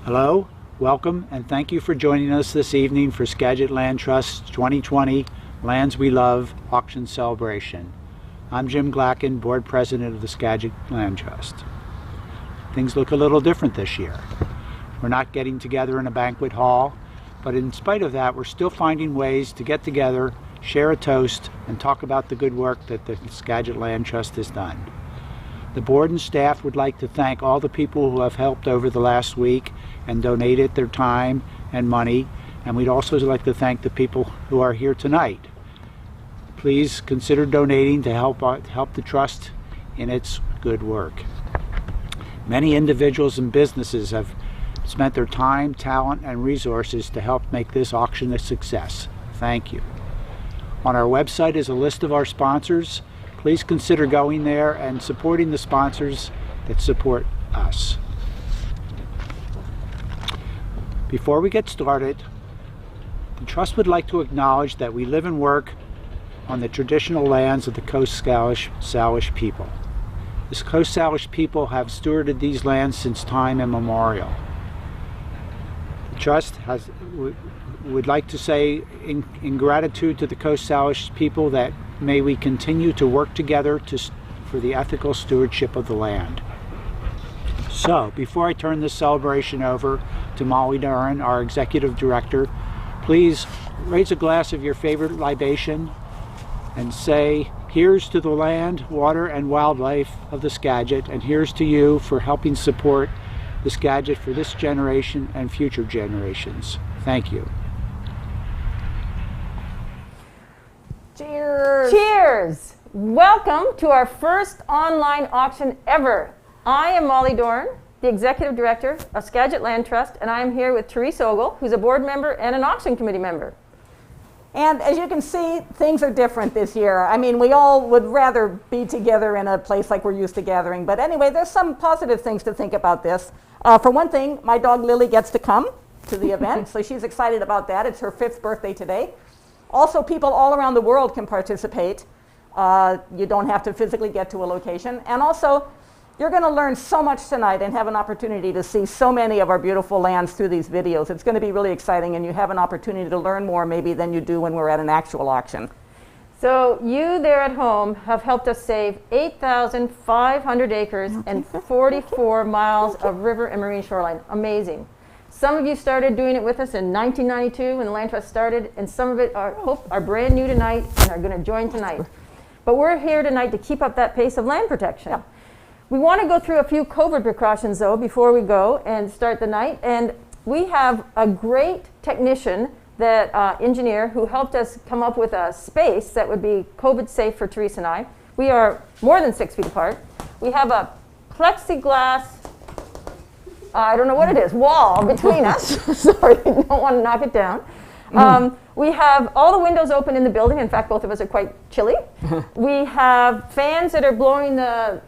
Hello, welcome, and thank you for joining us this evening for Skagit Land Trust's 2020 Lands We Love auction celebration. I'm Jim Glacken, Board President of the Skagit Land Trust. Things look a little different this year. We're not getting together in a banquet hall, but in spite of that, we're still finding ways to get together, share a toast, and talk about the good work that the Skagit Land Trust has done. The board and staff would like to thank all the people who have helped over the last week and donated their time and money, and we'd also like to thank the people who are here tonight. Please consider donating to help the trust in its good work. Many individuals and businesses have spent their time, talent, and resources to help make this auction a success. Thank you. On our website is a list of our sponsors. Please consider going there and supporting the sponsors that support us. Before we get started, the Trust would like to acknowledge that we live and work on the traditional lands of the Coast Salish people. The Coast Salish people have stewarded these lands since time immemorial. The Trust would like to say in gratitude to the Coast Salish people that may we continue to work together for the ethical stewardship of the land. So, before I turn this celebration over to Molly Duran, our Executive Director, please raise a glass of your favorite libation and say, here's to the land, water, and wildlife of the Skagit, and here's to you for helping support the Skagit for this generation and future generations. Thank you. Cheers! Cheers! Welcome to our first online auction ever. I am Molly Dorn, the Executive Director of Skagit Land Trust, and I am here with Therese Ogle, who's a board member and an auction committee member. And as you can see, things are different this year. I mean, we all would rather be together in a place like we're used to gathering. But anyway, there's some positive things to think about this. For one thing, my dog Lily gets to come to the event, so she's excited about that. It's her 5th birthday today. Also, people all around the world can participate. You don't have to physically get to a location. And also, you're going to learn so much tonight and have an opportunity to see so many of our beautiful lands through these videos. It's going to be really exciting, and you have an opportunity to learn more maybe than you do when we're at an actual auction. So you there at home have helped us save 8,500 acres and 44 miles of river and marine shoreline. Amazing. Some of you started doing it with us in 1992 when the Land Trust started, and some of it are brand new tonight and are going to join tonight. But we're here tonight to keep up that pace of land protection. Yeah. We want to go through a few COVID precautions, though, before we go and start the night. And we have a great technician, engineer, who helped us come up with a space that would be COVID safe for Therese and I. We are more than 6 feet apart. We have a plexiglass, I don't know what it is, wall between us. Sorry, I don't want to knock it down. We have all the windows open in the building. In fact, both of us are quite chilly. We have fans that are blowing the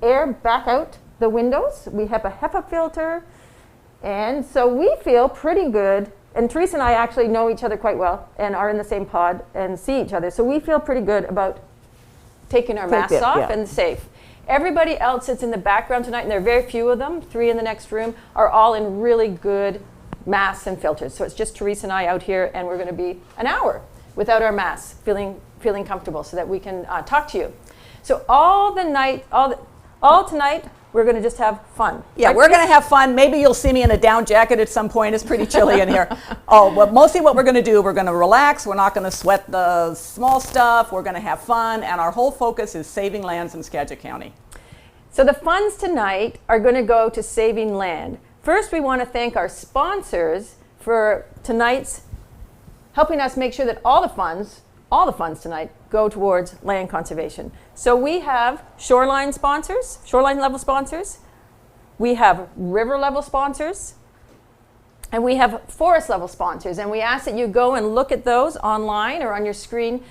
air back out the windows. We have a HEPA filter. And so we feel pretty good. And Therese and I actually know each other quite well and are in the same pod and see each other. So we feel pretty good about taking our masks off and safe. Everybody else that's in the background tonight, and there are very few of them, 3 in the next room, are all in really good masks and filters. So it's just Therese and I out here, and we're going to be an hour without our masks, feeling comfortable so that we can talk to you. So all tonight, we're going to just have fun. Yeah, we're going to have fun. Maybe you'll see me in a down jacket at some point. It's pretty chilly in here. Well, mostly what we're going to do, we're going to relax. We're not going to sweat the small stuff. We're going to have fun, and our whole focus is saving lands in Skagit County. So the funds tonight are going to go to saving land. First, we want to thank our sponsors for tonight's helping us make sure that all the funds tonight go towards land conservation. So we have shoreline level sponsors, we have river level sponsors, and we have forest level sponsors. And we ask that you go and look at those online or on your screen,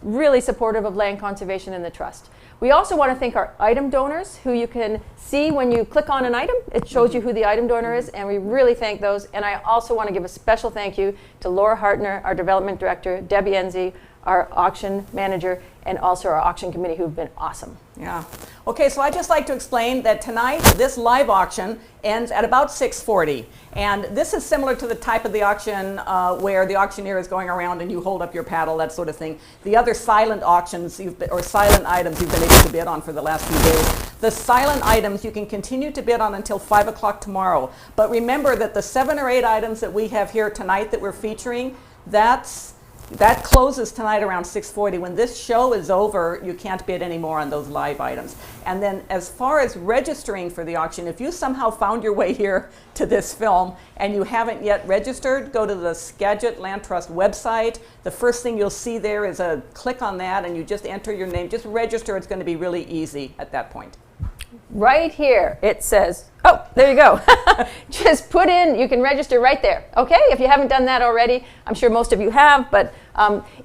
really supportive of land conservation in the trust. We also want to thank our item donors, who you can see when you click on an item. It shows you who the item donor is, and we really thank those. And I also want to give a special thank you to Laura Hartner, our development director, Debbie Enzi, our auction manager, and also our auction committee, who've been awesome. Yeah. Okay, so I'd just like to explain that tonight this live auction ends at about 6:40. And this is similar to the type of the auction where the auctioneer is going around and you hold up your paddle, that sort of thing. The other silent auctions or silent items you've been able to bid on for the last few days. The silent items you can continue to bid on until 5 o'clock tomorrow. But remember that the 7 or 8 items that we have here tonight that we're featuring, that closes tonight around 6:40. When this show is over, you can't bid anymore on those live items. And then as far as registering for the auction, if you somehow found your way here to this film and you haven't yet registered, go to the Skagit Land Trust website. The first thing you'll see there is a click on that and you just enter your name. Just register. It's going to be really easy at that point. Right here, it says, oh, there you go. Just put in, you can register right there. Okay, if you haven't done that already, I'm sure most of you have, but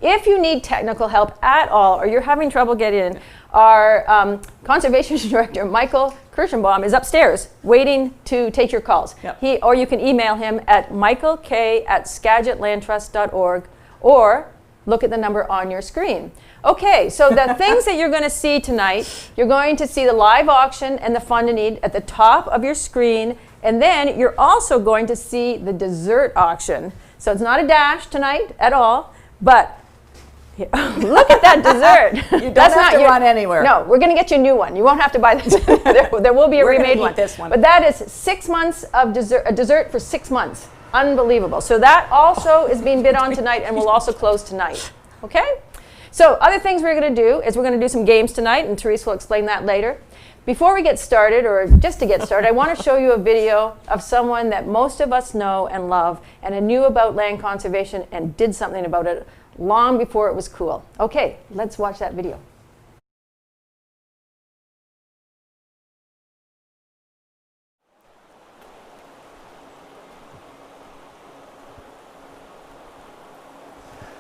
if you need technical help at all or you're having trouble getting in, our conservation director, Michael Kirschenbaum, is upstairs waiting to take your calls. Yep. Or you can email him at michaelk@skagitlandtrust.org or look at the number on your screen. Okay, so the things that you're going to see tonight, you're going to see the live auction and the fund and need at the top of your screen, and then you're also going to see the dessert auction. So it's not a dash tonight at all, but look at that dessert. You don't have to run anywhere. No, we're going to get you a new one. You won't have to buy this. there will be a remade one. This one. But that is 6 months of dessert, a dessert for 6 months. Unbelievable. So that also is being bid on tonight and will also close tonight. Okay? So other things we're going to do is we're going to do some games tonight, and Therese will explain that later. Before we get started, or just to get started, I want to show you a video of someone that most of us know and love and knew about land conservation and did something about it long before it was cool. Okay, let's watch that video.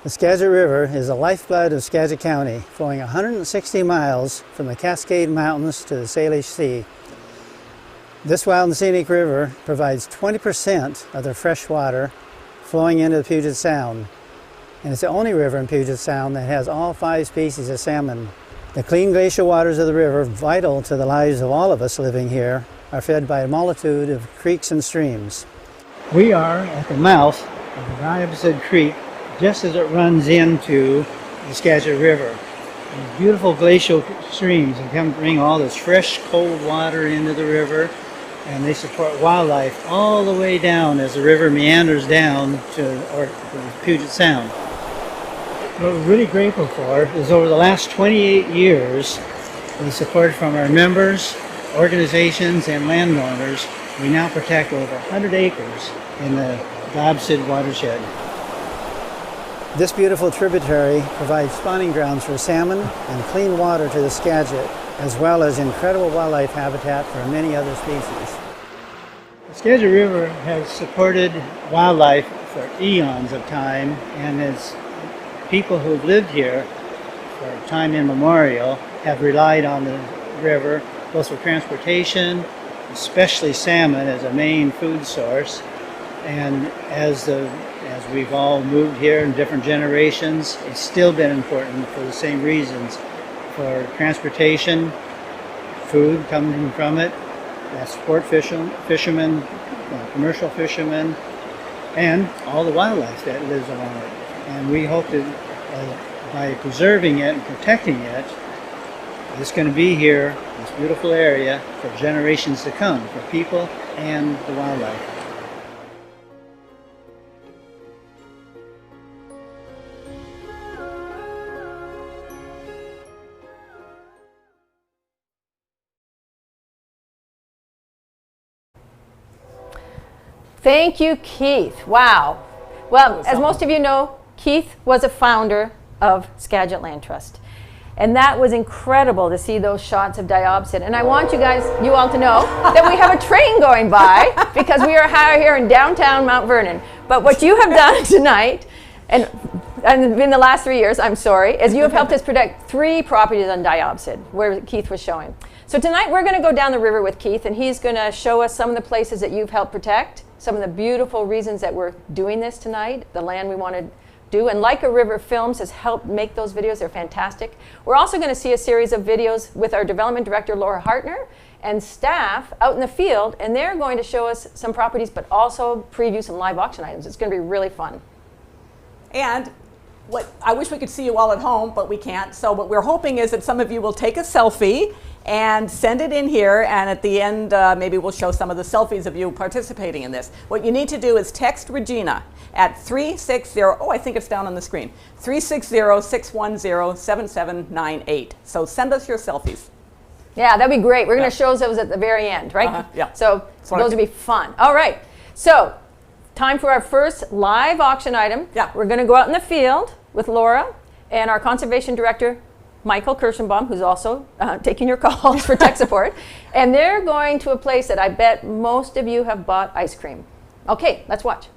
The Skagit River is the lifeblood of Skagit County, flowing 160 miles from the Cascade Mountains to the Salish Sea. This wild and scenic river provides 20% of the fresh water flowing into the Puget Sound, and it's the only river in Puget Sound that has all 5 species of salmon. The clean glacial waters of the river, vital to the lives of all of us living here, are fed by a multitude of creeks and streams. We are at the mouth of the Diabasid Creek, just as it runs into the Skagit River. These beautiful glacial streams that come bring all this fresh, cold water into the river, and they support wildlife all the way down as the river meanders down to the Puget Sound. What we're really grateful for is over the last 28 years, with support from our members, organizations, and landowners, we now protect over 100 acres in the Diabasid watershed. This beautiful tributary provides spawning grounds for salmon and clean water to the Skagit, as well as incredible wildlife habitat for many other species. The Skagit River has supported wildlife for eons of time, and as people who've lived here for time immemorial have relied on the river both for transportation, especially salmon as a main food source, and as we've all moved here in different generations, it's still been important for the same reasons. For transportation, food coming from it, sport fishermen, commercial fishermen, and all the wildlife that lives along it. And we hope that by preserving it and protecting it, it's going to be here, this beautiful area, for generations to come, for people and the wildlife. Thank you, Keith. Wow. Well, as most of you know, Keith was a founder of Skagit Land Trust. And that was incredible to see those shots of Diabasid. And I want you all to know that we have a train going by because we are here in downtown Mount Vernon. But what you have done tonight, and in the last 3 years, I'm sorry, is you have helped us protect 3 properties on Diabasid, where Keith was showing. So tonight we're going to go down the river with Keith, and he's going to show us some of the places that you've helped protect, some of the beautiful reasons that we're doing this tonight, the land we want to do. And Like a River Films has helped make those videos. They're fantastic. We're also going to see a series of videos with our development director, Laura Hartner, and staff out in the field. And they're going to show us some properties, but also preview some live auction items. It's going to be really fun. And I wish we could see you all at home, but we can't. So what we're hoping is that some of you will take a selfie and send it in here, and at the end maybe we'll show some of the selfies of you participating in this. What you need to do is text Regina at 360, I think it's down on the screen, 360-610-7798. So send us your selfies. Yeah, that'd be great. We're going to show those at the very end, right? Yeah. So those would be fun. All right. So time for our first live auction item. Yeah. We're going to go out in the field with Laura and our conservation director, Michael Kirschenbaum, who's also taking your calls for tech support. And they're going to a place that I bet most of you have bought ice cream. Okay, let's watch.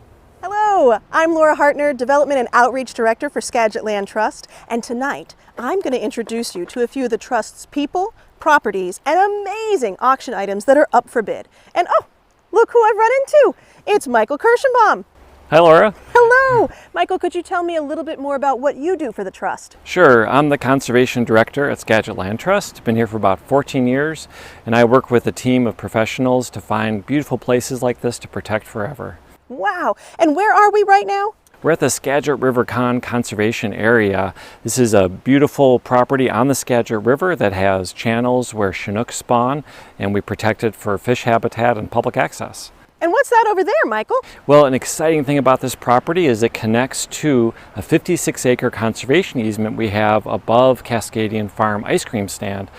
Hello, I'm Laura Hartner, Development and Outreach Director for Skagit Land Trust, and tonight I'm going to introduce you to a few of the Trust's people, properties, and amazing auction items that are up for bid. And oh, look who I've run into! It's Michael Kirschenbaum. Hi, Laura. Hello! Michael, could you tell me a little bit more about what you do for the Trust? Sure, I'm the Conservation Director at Skagit Land Trust. Been here for about 14 years, and I work with a team of professionals to find beautiful places like this to protect forever. Wow! And where are we right now? We're at the Skagit River Conservation Area. This is a beautiful property on the Skagit River that has channels where Chinook spawn, and we protect it for fish habitat and public access. And what's that over there, Michael? Well, an exciting thing about this property is it connects to a 56-acre conservation easement we have above Cascadian Farm ice cream stand.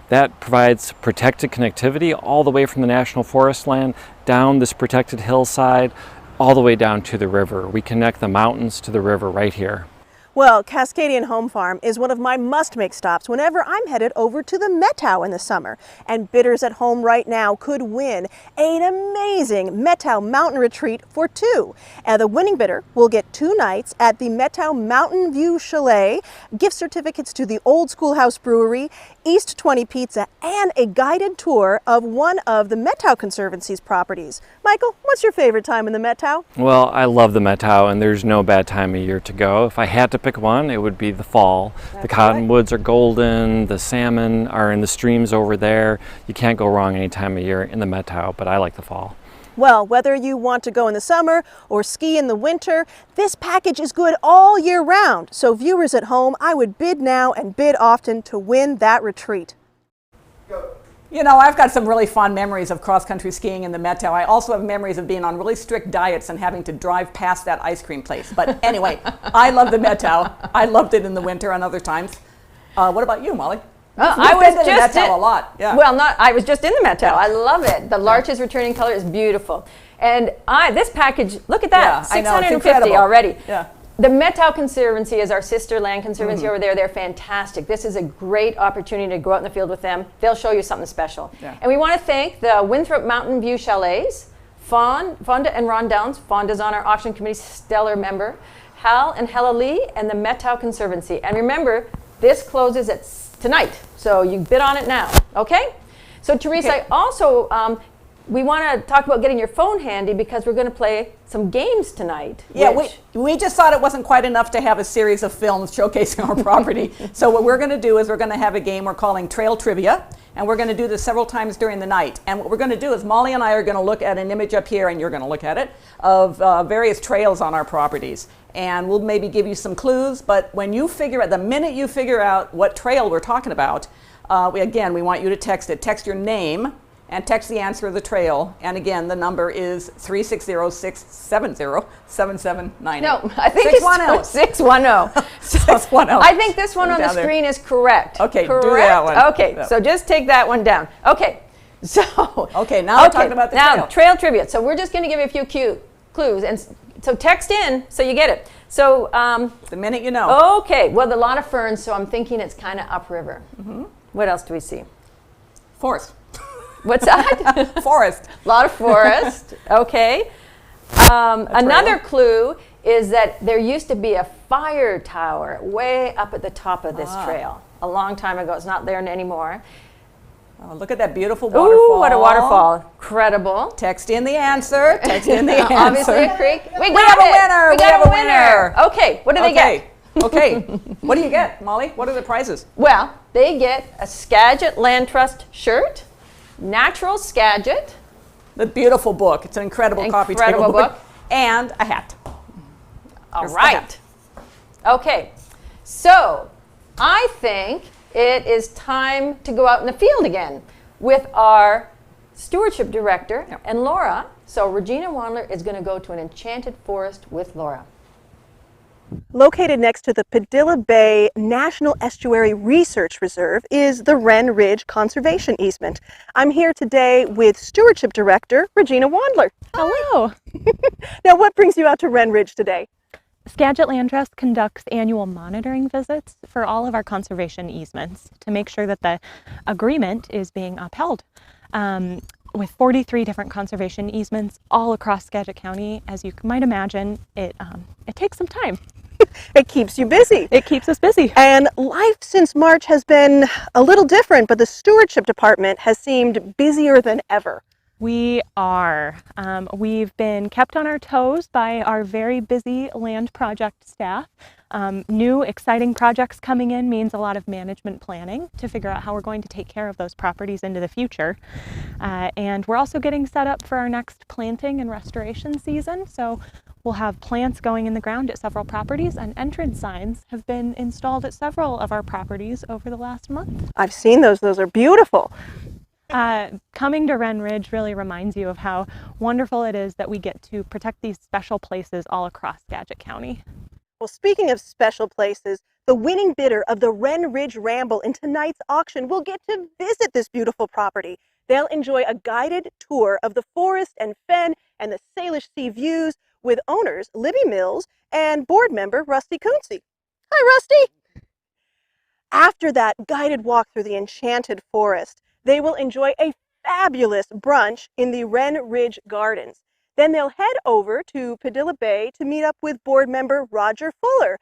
That provides protected connectivity all the way from the National Forest land down this protected hillside, all the way down to the river. We connect the mountains to the river right here. Well, Cascadian Home Farm is one of my must-make stops whenever I'm headed over to the Metow in the summer. And bidders at home right now could win an amazing Metow mountain retreat for two. And the winning bidder will get 2 nights at the Metow Mountain View Chalet, gift certificates to the Old Schoolhouse Brewery, East 20 Pizza, and a guided tour of one of the Metow Conservancy's properties. Michael, what's your favorite time in the Metow? Well, I love the Metow, and there's no bad time of year to go. If I had to pick one, it would be the fall. The cottonwoods are golden, the salmon are in the streams over there. You can't go wrong any time of year in the Metow, but I like the fall. Well, whether you want to go in the summer or ski in the winter, this package is good all year round. So viewers at home, I would bid now and bid often to win that retreat. You know, I've got some really fond memories of cross-country skiing in the Metow. I also have memories of being on really strict diets and having to drive past that ice cream place. But anyway, I love the Metow. I loved it in the winter and other times. What about you, Molly? I was been to just the Metow a lot. Yeah. Well, I was just in the Metow. I love it. The larch's returning color is beautiful. And this package, look at that, Yeah, I know, it's 650 incredible. already. Yeah. The Metow Conservancy is our sister land conservancy over there. They're fantastic. This is a great opportunity to go out in the field with them. They'll show you something special. Yeah. And we want to thank the Winthrop Mountain View Chalets, Fonda and Ron Downs. Fonda's on our auction committee, stellar member. Hal and Hella Lee, and the Metow Conservancy. And remember, this closes at tonight, so you bid on it now, okay? So Teresa, also, we want to talk about getting your phone handy because we're going to play some games tonight. Yeah, we just thought it wasn't quite enough to have a series of films showcasing our property. So what we're going to do is we're going to have a game we're calling Trail Trivia, and we're going to do this several times during the night. And what we're going to do is Molly and I are going to look at an image up here, and you're going to look at it, of various trails on our properties. And we'll maybe give you some clues, but when you the minute you figure out what trail we're talking about, we want you to text it. Text your name and text the answer of the trail. And again, the number is 360-670-7798. No, I think it's 610. 610. I think this one on the screen is correct. Okay, correct? do that one. Okay, so just take that one down. Okay, so. Okay, now we're talking about the trail. Now, trail trivia. So we're just going to give you a few clues. And so text in so you get it. So. The minute you know. Okay, well, a lot of ferns, so I'm thinking it's kind of upriver. What else do we see? Forest. What's that? Forest. A lot of forest. Okay. Another clue is that there used to be a fire tower way up at the top of this trail a long time ago. It's not there anymore. Oh, look at that beautiful waterfall. Ooh, what a waterfall. Incredible. Text in the answer. Text in the answer. Obviously a creek. We have got a it. winner. We got a winner. Okay, what do they get? Okay. What do you get, Molly? What are the prizes? Well, they get a Skagit Land Trust shirt, Natural Skagit. The beautiful book. It's an incredible coffee table book. And a hat. All right. Okay, so I think it is time to go out in the field again with our stewardship director and Laura. So Regina Wandler is going to go to an enchanted forest with Laura. Located next to the Padilla Bay National Estuary Research Reserve is the Ren Ridge Conservation Easement. I'm here today with Stewardship Director Regina Wandler. Hello. Now, what brings you out to Ren Ridge today? Skagit Land Trust conducts annual monitoring visits for all of our conservation easements to make sure that the agreement is being upheld. With 43 different conservation easements all across Skagit County, as you might imagine, it takes some time. It keeps you busy. It keeps us busy. And life since March has been a little different, but the stewardship department has seemed busier than ever. We are. We've been kept on our toes by our very busy land project staff. New exciting projects coming in means a lot of management planning to figure out how we're going to take care of those properties into the future. And we're also getting set up for our next planting and restoration season. So we'll have plants going in the ground at several properties, and entrance signs have been installed at several of our properties over the last month. I've seen those. Those are beautiful. Coming to Ren Ridge really reminds you of how wonderful it is that we get to protect these special places all across Skagit County. Well, speaking of special places, the winning bidder of the Ren Ridge Ramble in tonight's auction will get to visit this beautiful property. They'll enjoy a guided tour of the forest and fen and the Salish Sea views with owners Libby Mills and board member Rusty Coonsey. Hi, Rusty! After that guided walk through the enchanted forest, they will enjoy a fabulous brunch in the Ren Ridge Gardens. Then they'll head over to Padilla Bay to meet up with board member Roger Fuller.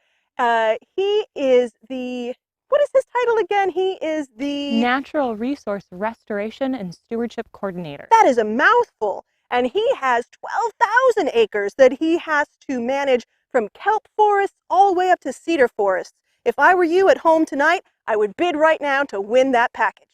He is the, what is his title again? He is the Natural Resource Restoration and Stewardship Coordinator. That is a mouthful. And he has 12,000 acres that he has to manage, from kelp forests all the way up to cedar forests. If I were you at home tonight, I would bid right now to win that package.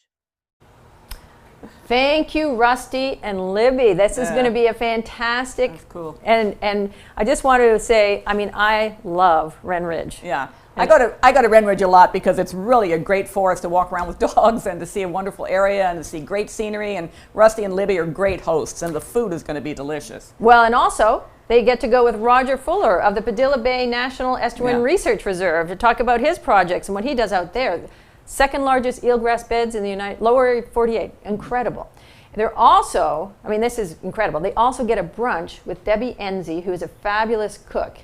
Thank you, Rusty and Libby. This is going to be a fantastic. That's cool. And I just wanted to say, I mean, I love Ren Ridge. Yeah. I go to Ren Ridge a lot because it's really a great forest to walk around with dogs and to see a wonderful area and to see great scenery. And Rusty and Libby are great hosts, and the food is going to be delicious. Well, and also they get to go with Roger Fuller of the Padilla Bay National Estuary Research Reserve to talk about his projects and what he does out there. Second largest eelgrass beds in the lower 48. Incredible. They're also, I mean, this is incredible. They also get a brunch with Debbie Enzi, who is a fabulous cook.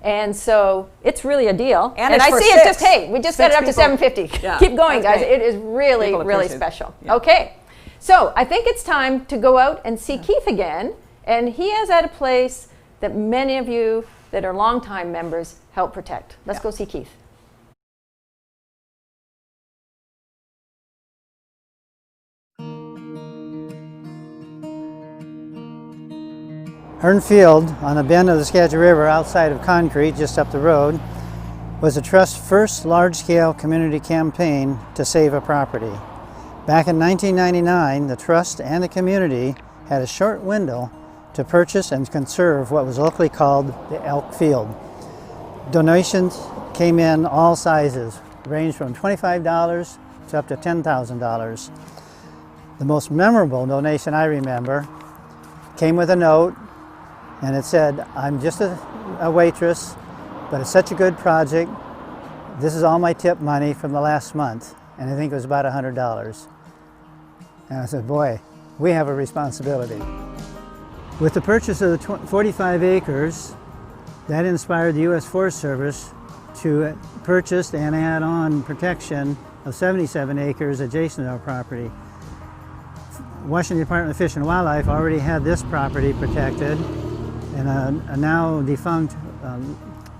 And so it's really a deal. And I for see it just, hey, we just got it up to people. $7.50. Yeah, Keep going, guys. great. It is really, People really appreciate it. special. Yeah. Okay. So I think it's time to go out and see Keith again. And he is at a place that many of you that are longtime members help protect. Let's go see Keith. Hurn Field, on a bend of the Skagit River outside of Concrete, just up the road, was the Trust's first large-scale community campaign to save a property. Back in 1999, the Trust and the community had a short window to purchase and conserve what was locally called the Elk Field. Donations came in all sizes, ranged from $25 to up to $10,000. The most memorable donation I remember came with a note, and it said, "I'm just a waitress, but it's such a good project. This is all my tip money from the last month." And I think it was about $100. And I said, boy, we have a responsibility. With the purchase of the 45 acres, that inspired the U.S. Forest Service to purchase and add on protection of 77 acres adjacent to our property. Washington Department of Fish and Wildlife already had this property protected, and a now defunct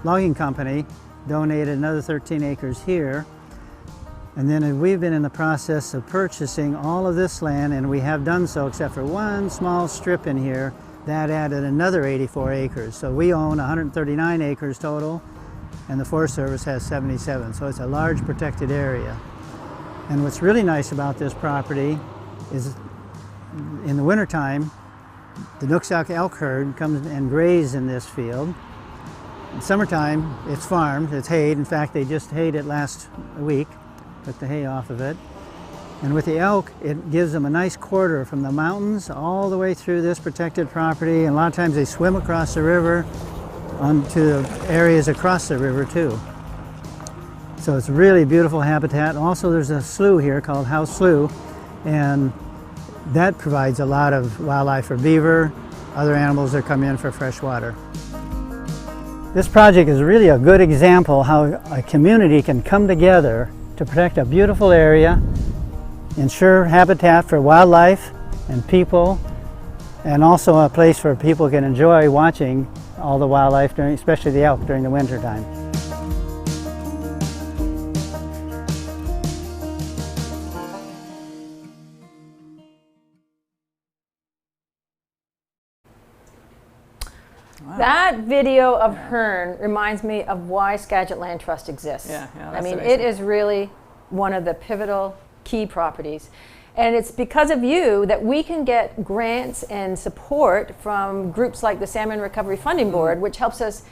logging company donated another 13 acres here. And then we've been in the process of purchasing all of this land, and we have done so except for one small strip in here that added another 84 acres. So we own 139 acres total, and the Forest Service has 77. So it's a large protected area. And what's really nice about this property is in the wintertime, the Nooksack elk herd comes and graze in this field. In summertime, it's farmed, it's hayed. In fact, they just hayed it last week, took the hay off of it. And with the elk, it gives them a nice corridor from the mountains all the way through this protected property. And a lot of times they swim across the river onto areas across the river too. So it's really beautiful habitat. Also, there's a slough here called House Slough, and that provides a lot of wildlife for beaver, other animals that come in for fresh water. This project is really a good example how a community can come together to protect a beautiful area, ensure habitat for wildlife and people, and also a place where people can enjoy watching all the wildlife, especially the elk, during the winter time. That video of Hurn reminds me of why Skagit Land Trust exists. Yeah, I mean, it is really one of the pivotal key properties. And it's because of you that we can get grants and support from groups like the Salmon Recovery Funding Board, which helps us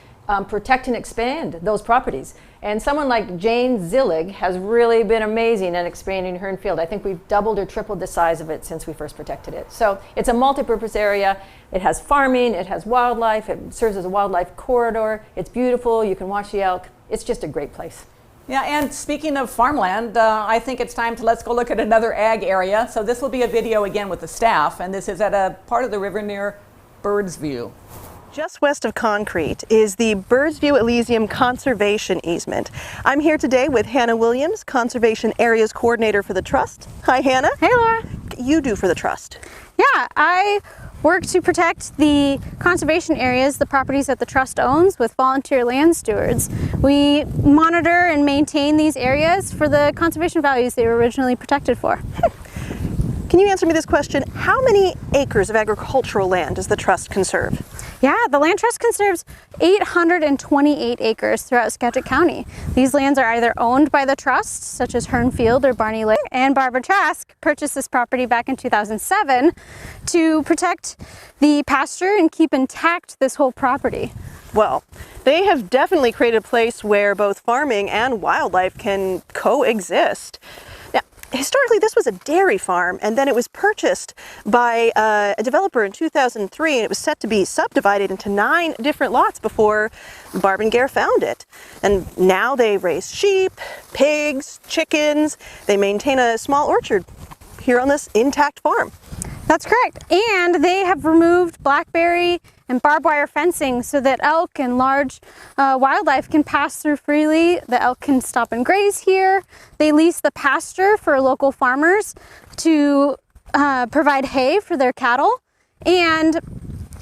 protect and expand those properties. And someone like Jane Zillig has really been amazing at expanding Hurn Field. I think we've doubled or tripled the size of it since we first protected it. So it's a multi-purpose area. It has farming, it has wildlife, it serves as a wildlife corridor. It's beautiful, you can watch the elk. It's just a great place. Yeah, and speaking of farmland, I think it's time to let's go look at another ag area. So this will be a video again with the staff, and this is at a part of the river near Birdsview. Just west of Concrete is the Birdsview Elysium Conservation Easement. I'm here today with Hannah Williams, Conservation Areas Coordinator for the Trust. Hi, Hannah. Hey, Laura. What do you do for the Trust? Yeah, I work to protect the conservation areas, the properties that the Trust owns, with volunteer land stewards. We monitor and maintain these areas for the conservation values they were originally protected for. Can you answer me this question? How many acres of agricultural land does the Trust conserve? Yeah, the Land Trust conserves 828 acres throughout Skagit County. These lands are either owned by the Trust, such as Hurn Field or Barney Lake, and Barbara Trask purchased this property back in 2007 to protect the pasture and keep intact this whole property. Well, they have definitely created a place where both farming and wildlife can coexist. Now, historically, this was a dairy farm, and then it was purchased by a developer in 2003, and it was set to be subdivided into 9 different lots before Barb and Gare found it. And now they raise sheep, pigs, chickens. They maintain a small orchard here on this intact farm. That's correct. And they have removed blackberry and barbed wire fencing so that elk and large wildlife can pass through freely. The elk can stop and graze here. They lease the pasture for local farmers to provide hay for their cattle. And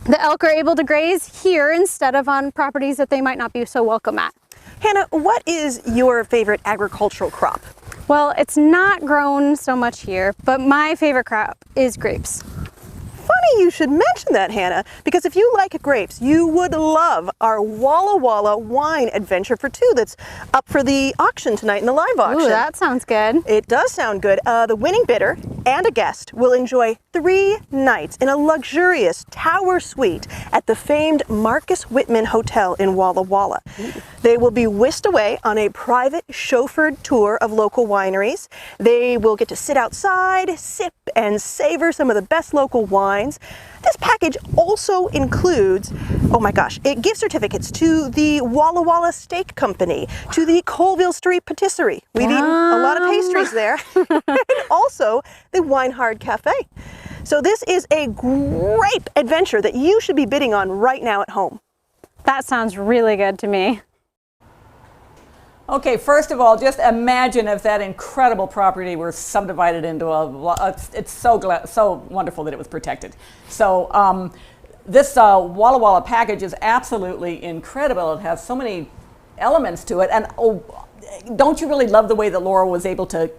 the elk are able to graze here instead of on properties that they might not be so welcome at. Hannah, what is your favorite agricultural crop? Well, it's not grown so much here, but my favorite crop is grapes. Funny you should mention that, Hannah, because if you like grapes, you would love our Walla Walla wine adventure for 2 that's up for the auction tonight in the live auction. Ooh, that sounds good. It does sound good. The winning bidder and a guest will enjoy 3 nights in a luxurious tower suite at the famed Marcus Whitman Hotel in Walla Walla. They will be whisked away on a private chauffeured tour of local wineries. They will get to sit outside, sip and savor some of the best local wines. This package also includes, oh my gosh, gift certificates to the Walla Walla Steak Company, to the Colville Street Patisserie. We've eaten a lot of pastries there. And also the Winehard Cafe. So this is a great adventure that you should be bidding on right now at home. That sounds really good to me. Okay, first of all, just imagine if that incredible property were subdivided into it's so wonderful that it was protected. So this Walla Walla package is absolutely incredible. It has so many elements to it, and don't you really love the way that Laura was able to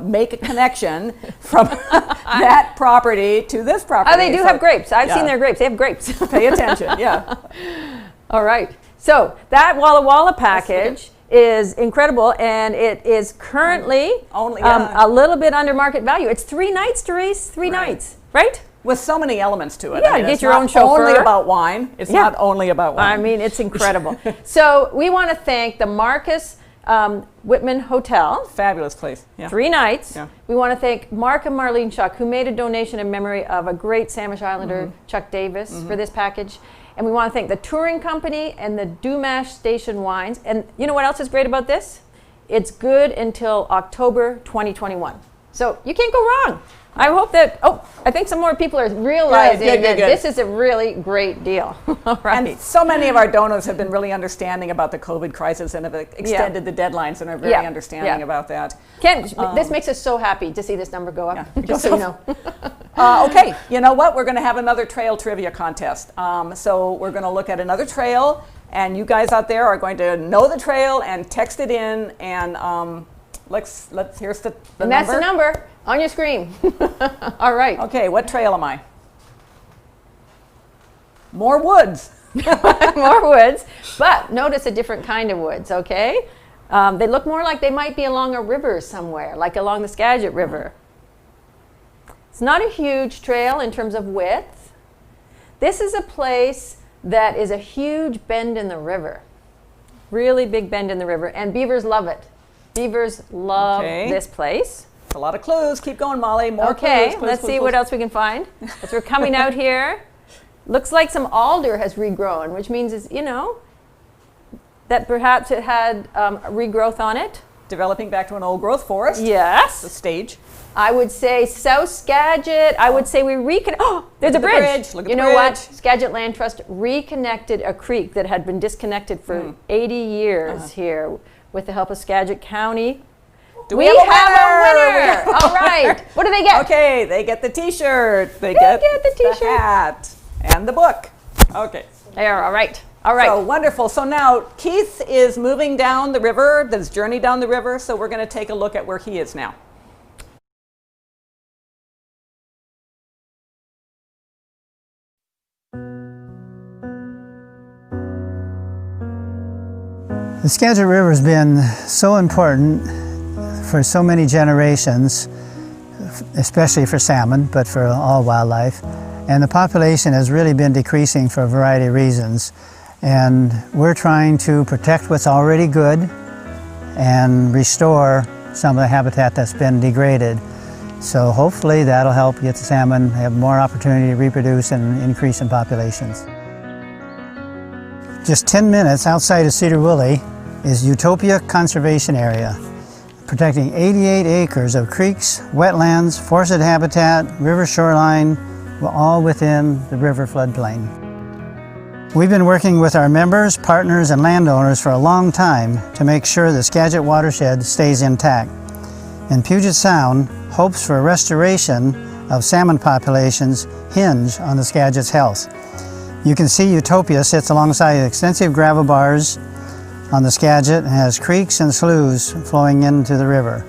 make a connection from that property to this property? Oh, they do have grapes. I've seen their grapes. They have grapes. Pay attention, yeah. All right. So that Walla Walla package is incredible, and it is currently only a little bit under market value. It's 3 nights, Therese. 3 nights, right? With so many elements to it. Yeah, I mean, get it's your not own chauffeur. only about wine. It's not only about wine. I mean, it's incredible. So we want to thank the Marcus Whitman Hotel. Fabulous place. Yeah. 3 nights. Yeah. We want to thank Mark and Marlene Chuck, who made a donation in memory of a great Samish Islander, Chuck Davis, for this package. And we want to thank the touring company and the Dumash Station Wines. And you know what else is great about this? It's good until October 2021. So you can't go wrong. I hope that, I think some more people are realizing that this is a really great deal. All right. And so many of our donors have been really understanding about the COVID crisis and have extended the deadlines and are very understanding about that. Ken, this makes us so happy to see this number go up, just so you know. Okay, you know what? We're going to have another trail trivia contest. So we're going to look at another trail, and you guys out there are going to know the trail and text it in, and here's the number. And that's the number on your screen. All right. Okay, what trail am I? More woods. More woods, but notice a different kind of woods, okay? They look more like they might be along a river somewhere, like along the Skagit River. It's not a huge trail in terms of width. This is a place that is a huge bend in the river. Really big bend in the river, and beavers love it. Beavers love this place. A lot of clues. Keep going, Molly. More clues. Clues, let's see what else we can find. As we're coming out here, looks like some alder has regrown, which means, that perhaps it had regrowth on it. Developing back to an old growth forest. Yes. The stage. I would say South Skagit. I would say we reconnect. Oh, there's a bridge. Look at you the know bridge. what? Skagit Land Trust reconnected a creek that had been disconnected for 80 years here with the help of Skagit County. We have a winner. All right. What do they get? Okay, they get the T-shirt. They get the T-shirt, the hat, and the book. Okay. There. All right. All right. So wonderful. So now Keith is moving down the river. This journey down the river. So we're going to take a look at where he is now. The Skagit River has been so important for so many generations, especially for salmon, but for all wildlife. And the population has really been decreasing for a variety of reasons. And we're trying to protect what's already good and restore some of the habitat that's been degraded. So hopefully that'll help get the salmon have more opportunity to reproduce and increase in populations. Just 10 minutes outside of Cedar Woolley is Utopia Conservation Area, protecting 88 acres of creeks, wetlands, forested habitat, river shoreline, all within the river floodplain. We've been working with our members, partners, and landowners for a long time to make sure the Skagit watershed stays intact. In Puget Sound, hopes for restoration of salmon populations hinge on the Skagit's health. You can see Utopia sits alongside extensive gravel bars on the Skagit and has creeks and sloughs flowing into the river.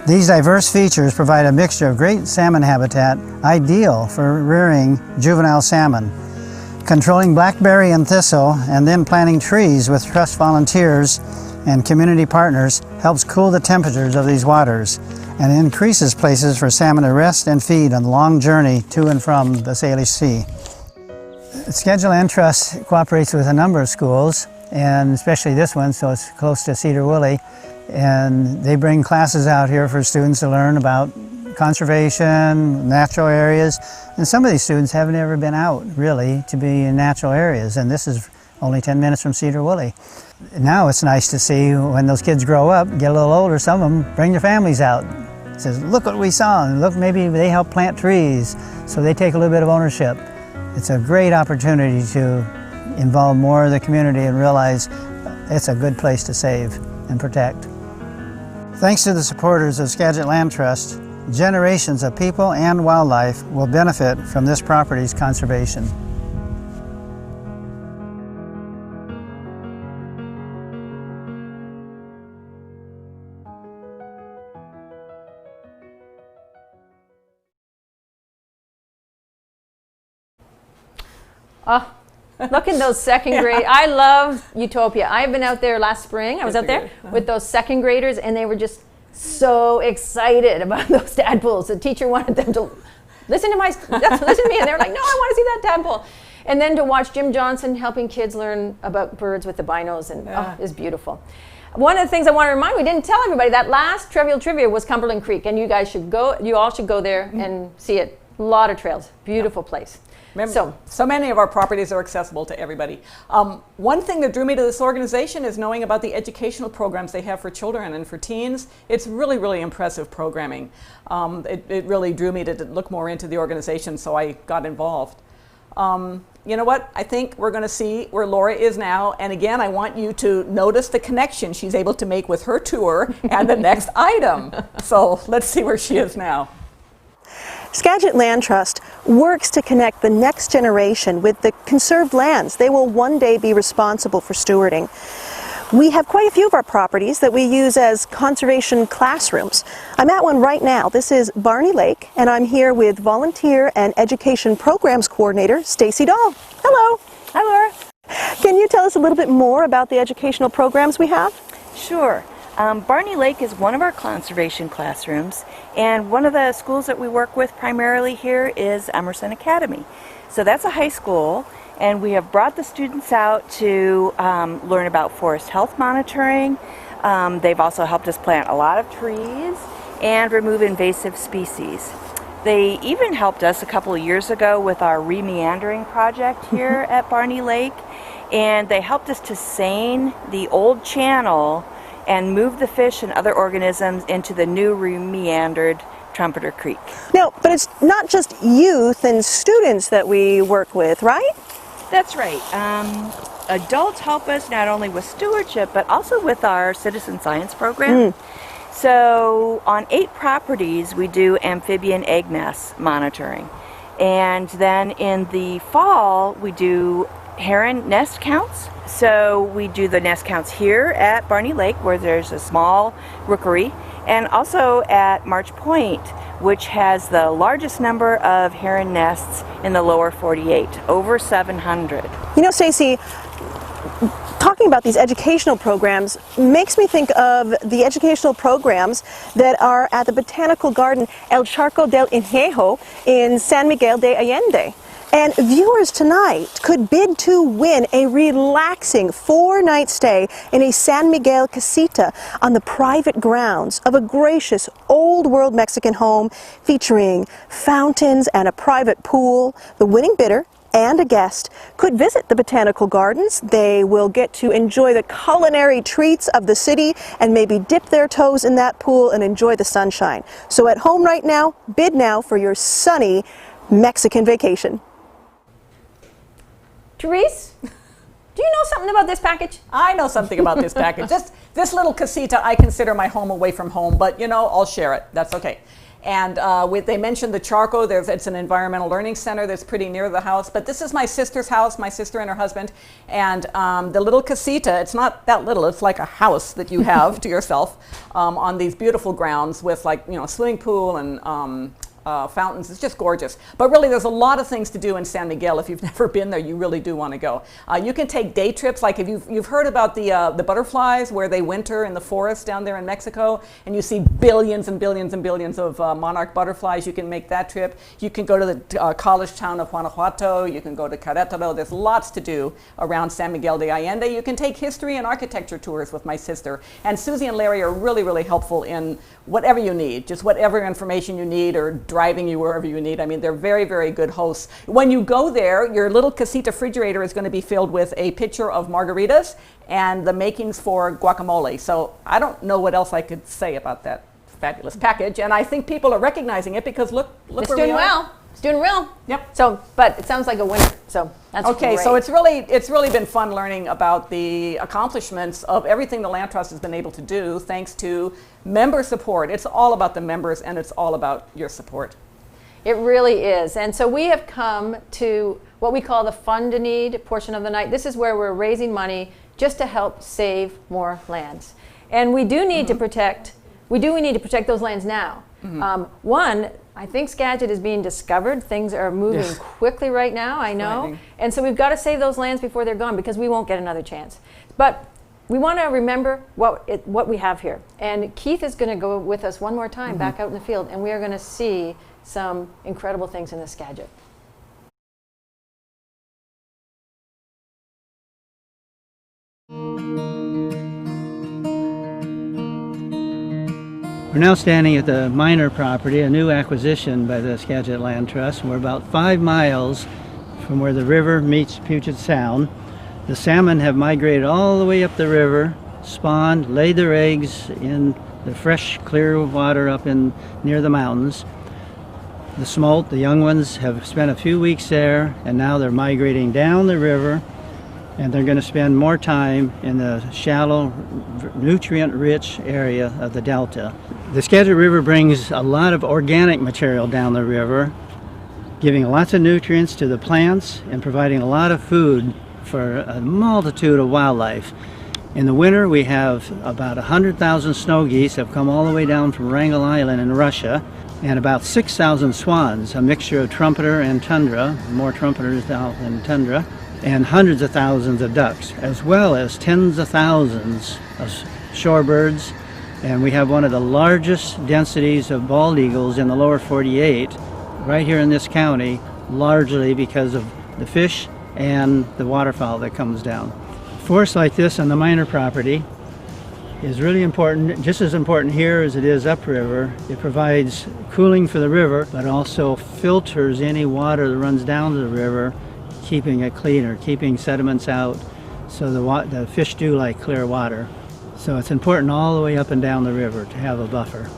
These diverse features provide a mixture of great salmon habitat, ideal for rearing juvenile salmon. Controlling blackberry and thistle and then planting trees with trust volunteers and community partners helps cool the temperatures of these waters and increases places for salmon to rest and feed on the long journey to and from the Salish Sea. The Skagit Land Trust cooperates with a number of schools, and especially this one, so it's close to Cedar Woolley, and they bring classes out here for students to learn about conservation, natural areas, and some of these students haven't ever been out really to be in natural areas, and this is only 10 minutes from Cedar Woolley. Now it's nice to see when those kids grow up, get a little older, some of them bring their families out. It says, look what we saw, and look, maybe they help plant trees, so they take a little bit of ownership. It's a great opportunity to involve more of the community and realize it's a good place to save and protect. Thanks to the supporters of Skagit Land Trust, generations of people and wildlife will benefit from this property's conservation. Oh, look at those second grade. I love Utopia. I've been out there last spring. I was out there with those second graders, and they were just so excited about those tadpoles. The teacher wanted them to listen to me, and they were like, no, I want to see that tadpole. And then to watch Jim Johnson helping kids learn about birds with the binos, and is beautiful. One of the things I want to remind, we didn't tell everybody, that last Trivial Trivia was Cumberland Creek, and you guys should go, you all should go there and see it. A lot of trails, beautiful place. Remember, so many of our properties are accessible to everybody. One thing that drew me to this organization is knowing about the educational programs they have for children and for teens. It's really, really impressive programming. It really drew me to look more into the organization, so I got involved. You know what? I think we're going to see where Laura is now. And again, I want you to notice the connection she's able to make with her tour and the next item. So let's see where she is now. Skagit Land Trust works to connect the next generation with the conserved lands they will one day be responsible for stewarding. We have quite a few of our properties that we use as conservation classrooms. I'm at one right now. This is Barney Lake, and I'm here with Volunteer and Education Programs Coordinator Stacy Dahl. Hello. Hi, Laura. Can you tell us a little bit more about the educational programs we have? Sure. Barney Lake is one of our conservation classrooms, and one of the schools that we work with primarily here is Emerson Academy. So that's a high school, and we have brought the students out to learn about forest health monitoring. They've also helped us plant a lot of trees and remove invasive species. They even helped us a couple of years ago with our remeandering project here at Barney Lake, and they helped us to seine the old channel and move the fish and other organisms into the new remeandered Trumpeter Creek. No, but it's not just youth and students that we work with, right? That's right. Adults help us not only with stewardship, but also with our citizen science program. So on 8 properties, we do amphibian egg nest monitoring. And then in the fall, we do heron nest counts. So we do the nest counts here at Barney Lake, where there's a small rookery, and also at March Point, which has the largest number of heron nests in the lower 48, over 700. You know, Stacy, talking about these educational programs makes me think of the educational programs that are at the Botanical Garden El Charco del Ingenio in San Miguel de Allende. And viewers tonight could bid to win a relaxing 4-night stay in a San Miguel casita on the private grounds of a gracious old world Mexican home featuring fountains and a private pool. The winning bidder and a guest could visit the Botanical Gardens. They will get to enjoy the culinary treats of the city and maybe dip their toes in that pool and enjoy the sunshine. So at home right now, bid now for your sunny Mexican vacation. Therese, do you know something about this package? I know something about this package. This little casita I consider my home away from home, but you know, I'll share it. That's okay. And they mentioned the Charco. It's an environmental learning center that's pretty near the house. But this is my sister's house, my sister and her husband. And the little casita, it's not that little. It's like a house that you have to yourself on these beautiful grounds with, like, you know, swimming pool and fountains. It's just gorgeous. But really, there's a lot of things to do in San Miguel. If you've never been there, you really do want to go. You can take day trips. Like if you've heard about the butterflies, where they winter in the forest down there in Mexico, and you see billions and billions and billions of monarch butterflies. You can make that trip. You can go to the college town of Guanajuato. You can go to Querétaro. There's lots to do around San Miguel de Allende. You can take history and architecture tours with my sister. And Susie and Larry are really, really helpful in whatever you need, just whatever information you need, or driving you wherever you need. I mean, they're very, very good hosts. When you go there, your little casita refrigerator is going to be filled with a pitcher of margaritas and the makings for guacamole. So I don't know what else I could say about that fabulous package. And I think people are recognizing it because look It's where doing we are. well. It's doing well. Yep. So, but it sounds like a winner. So that's Okay, great. so it's really been fun learning about the accomplishments of everything the Land Trust has been able to do thanks to member support. It's all about the members, and it's all about your support. It really is. And so we have come to what we call the Fund a Need portion of the night. This is where we're raising money just to help save more lands. And we do need to protect, we need to protect those lands now. One, I think Skagit is being discovered. Things are moving quickly right now, I know. And so we've got to save those lands before they're gone, because we won't get another chance. But we want to remember what we have here. And Keith is going to go with us one more time back out in the field, and we are going to see some incredible things in the Skagit. We're now standing at the Minor property, a new acquisition by the Skagit Land Trust. We're about 5 miles from where the river meets Puget Sound. The salmon have migrated all the way up the river, spawned, laid their eggs in the fresh, clear water up in near the mountains. The smolt, the young ones, have spent a few weeks there, and now they're migrating down the river, and they're going to spend more time in the shallow, nutrient-rich area of the delta. The Skagit River brings a lot of organic material down the river, giving lots of nutrients to the plants and providing a lot of food for a multitude of wildlife. In the winter, we have about 100,000 snow geese have come all the way down from Wrangel Island in Russia, and about 6,000 swans, a mixture of trumpeter and tundra, more trumpeters now than tundra, and hundreds of thousands of ducks, as well as tens of thousands of shorebirds. And we have one of the largest densities of bald eagles in the lower 48 right here in this county, largely because of the fish and the waterfowl that comes down. Forests like this on the Minor property is really important, just as important here as it is upriver. It provides cooling for the river, but also filters any water that runs down to the river, keeping it cleaner, keeping sediments out, so the fish do like clear water. So it's important all the way up and down the river to have a buffer.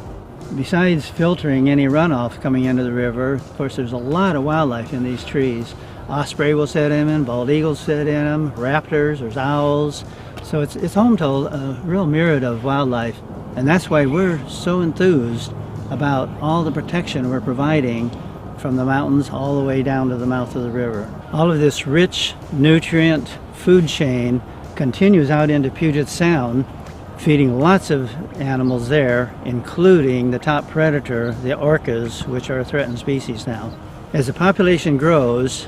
Besides filtering any runoff coming into the river, of course there's a lot of wildlife in these trees. Osprey will sit in them, bald eagles sit in them, raptors, there's owls. So it's home to a real myriad of wildlife, and that's why we're so enthused about all the protection we're providing from the mountains all the way down to the mouth of the river. All of this rich nutrient food chain continues out into Puget Sound, feeding lots of animals there, including the top predator, the orcas, which are a threatened species now. As the population grows,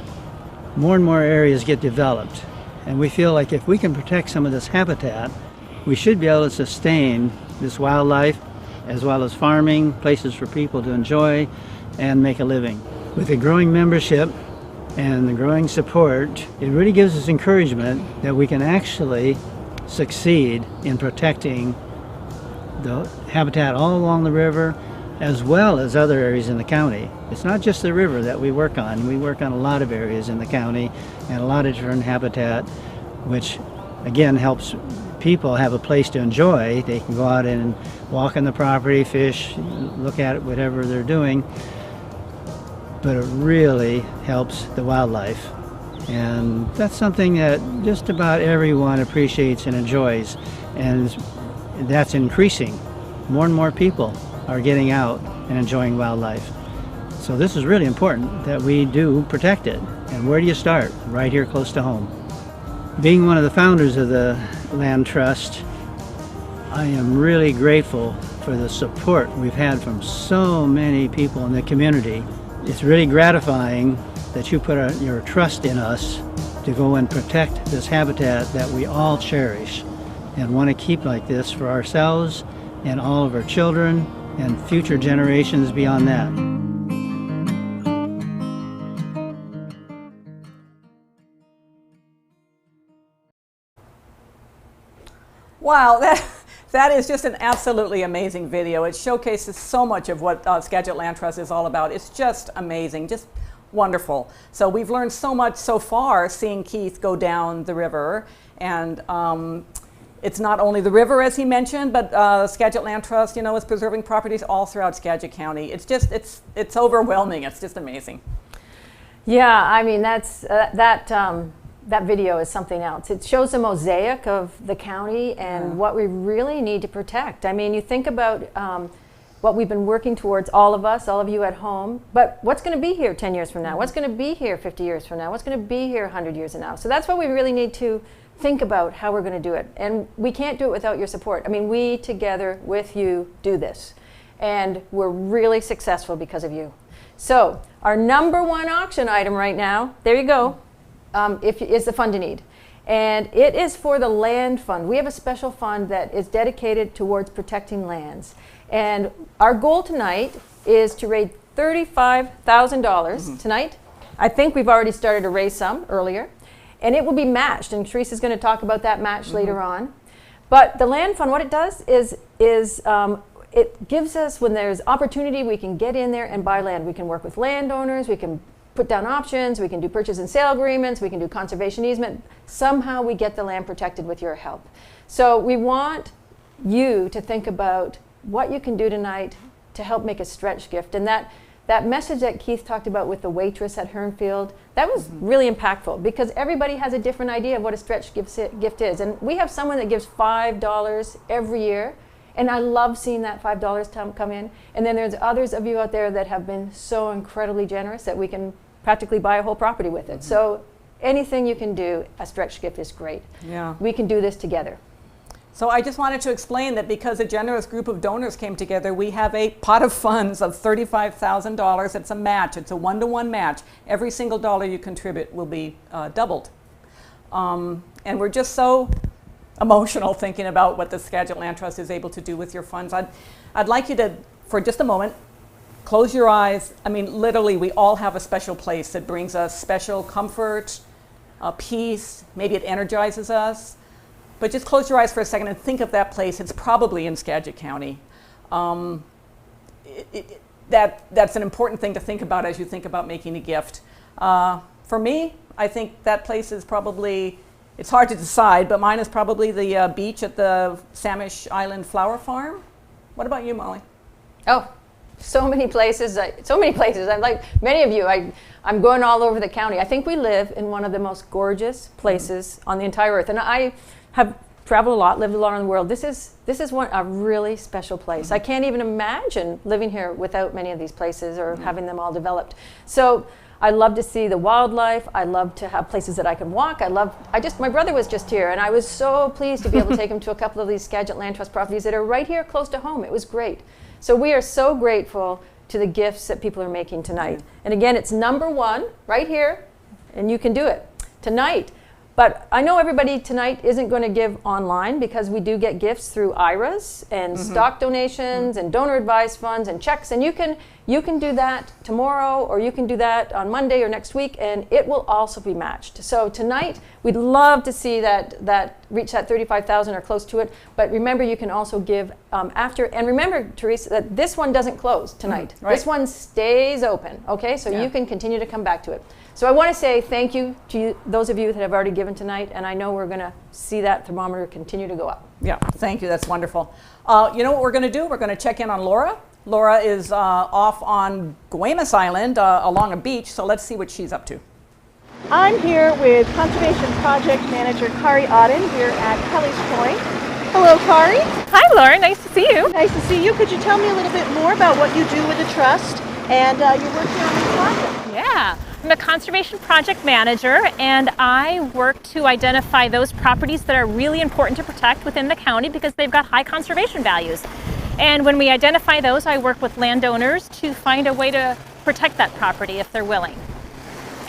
more and more areas get developed, and we feel like if we can protect some of this habitat, we should be able to sustain this wildlife, as well as farming, places for people to enjoy and make a living. With the growing membership and the growing support, it really gives us encouragement that we can actually succeed in protecting the habitat all along the river, as well as other areas in the county. It's not just the river that we work on. We work on a lot of areas in the county and a lot of different habitat, which again helps people have a place to enjoy. They can go out and walk on the property, fish, look at it, whatever they're doing, but it really helps the wildlife. And that's something that just about everyone appreciates and enjoys, and that's increasing. More and more people are getting out and enjoying wildlife. So this is really important that we do protect it. And where do you start? Right here close to home. Being one of the founders of the Land Trust, I am really grateful for the support we've had from so many people in the community. It's really gratifying that you put your trust in us to go and protect this habitat that we all cherish and want to keep like this for ourselves and all of our children and future generations beyond that. Wow, that is just an absolutely amazing video. It showcases so much of what Skagit Land Trust is all about. It's just amazing, just wonderful. So we've learned so much so far seeing Keith go down the river, and it's not only the river, as he mentioned, but Skagit Land Trust, you know, is preserving properties all throughout Skagit County. It's just, it's overwhelming. It's just amazing. Yeah, I mean, that's that video is something else. It shows a mosaic of the county and what we really need to protect. I mean, you think about what we've been working towards, all of us, all of you at home, but what's going to be here 10 years from now? What's going to be here 50 years from now? What's going to be here 100 years from now? So that's what we really need to think about, how we're going to do it. And we can't do it without your support. I mean, we together with you do this. and we're really successful because of you. So our number one auction item right now, there you go, is the Fund a Need. And it is for the land fund. We have a special fund that is dedicated towards protecting lands. And our goal tonight is to raise $35,000 tonight. I think we've already started to raise some earlier. And it will be matched, and Teresa's going to talk about that match later on. But the land fund, what it does is it gives us, when there's opportunity, we can get in there and buy land. We can work with landowners, we can put down options, we can do purchase and sale agreements, we can do conservation easement. Somehow we get the land protected with your help. So we want you to think about what you can do tonight to help make a stretch gift. And that message that Keith talked about with the waitress at Hurn Field, that was really impactful, because everybody has a different idea of what a stretch gift is. And we have someone that gives $5 every year, and I love seeing that $5 come in. And then there's others of you out there that have been so incredibly generous that we can practically buy a whole property with it. So anything you can do, a stretch gift is great. Yeah. We can do this together. So I just wanted to explain that because a generous group of donors came together, we have a pot of funds of $35,000. It's a match. It's a one-to-one match. Every single dollar you contribute will be doubled. And we're just so emotional thinking about what the Skagit Land Trust is able to do with your funds. I'd like you to, for just a moment, close your eyes. I mean, literally, we all have a special place that brings us special comfort, peace. Maybe it energizes us. But just close your eyes for a second and think of that place. It's probably in Skagit County. That's an important thing to think about as you think about making a gift. For me, I think that place is probably, it's hard to decide, but mine is probably the beach at the Samish Island Flower Farm. What about you, Molly? Oh, so many places. I'm like many of you. I'm going all over the county. I think we live in one of the most gorgeous places on the entire earth. And I have traveled a lot, lived a lot in the world. This is a really special place. I can't even imagine living here without many of these places or having them all developed. So I love to see the wildlife. I love to have places that I can walk. My brother was just here, and I was so pleased to be able to take him to a couple of these Skagit Land Trust properties that are right here close to home. It was great. So we are so grateful to the gifts that people are making tonight. And again, it's number one right here, and you can do it tonight. But I know everybody tonight isn't going to give online, because we do get gifts through IRAs and stock donations and donor advised funds and checks. And you can do that tomorrow, or you can do that on Monday or next week, and it will also be matched. So tonight, we'd love to see that reach that 35,000 or close to it. But remember, you can also give after. And remember, Teresa, that this one doesn't close tonight. Right. This one stays open. Okay, so you can continue to come back to it. So I want to say thank you to those of you that have already given tonight, and I know we're going to see that thermometer continue to go up. Yeah, thank you. That's wonderful. You know what we're going to do? We're going to check in on Laura. Laura is off on Guemes Island along a beach, so let's see what she's up to. I'm here with Conservation Project Manager Kari Auden here at Kelly's Point. Hello, Kari. Hi, Laura. Nice to see you. Nice to see you. Could you tell me a little bit more about what you do with the trust and your work here on this project? Yeah. I'm a conservation project manager, and I work to identify those properties that are really important to protect within the county because they've got high conservation values. And when we identify those, I work with landowners to find a way to protect that property if they're willing.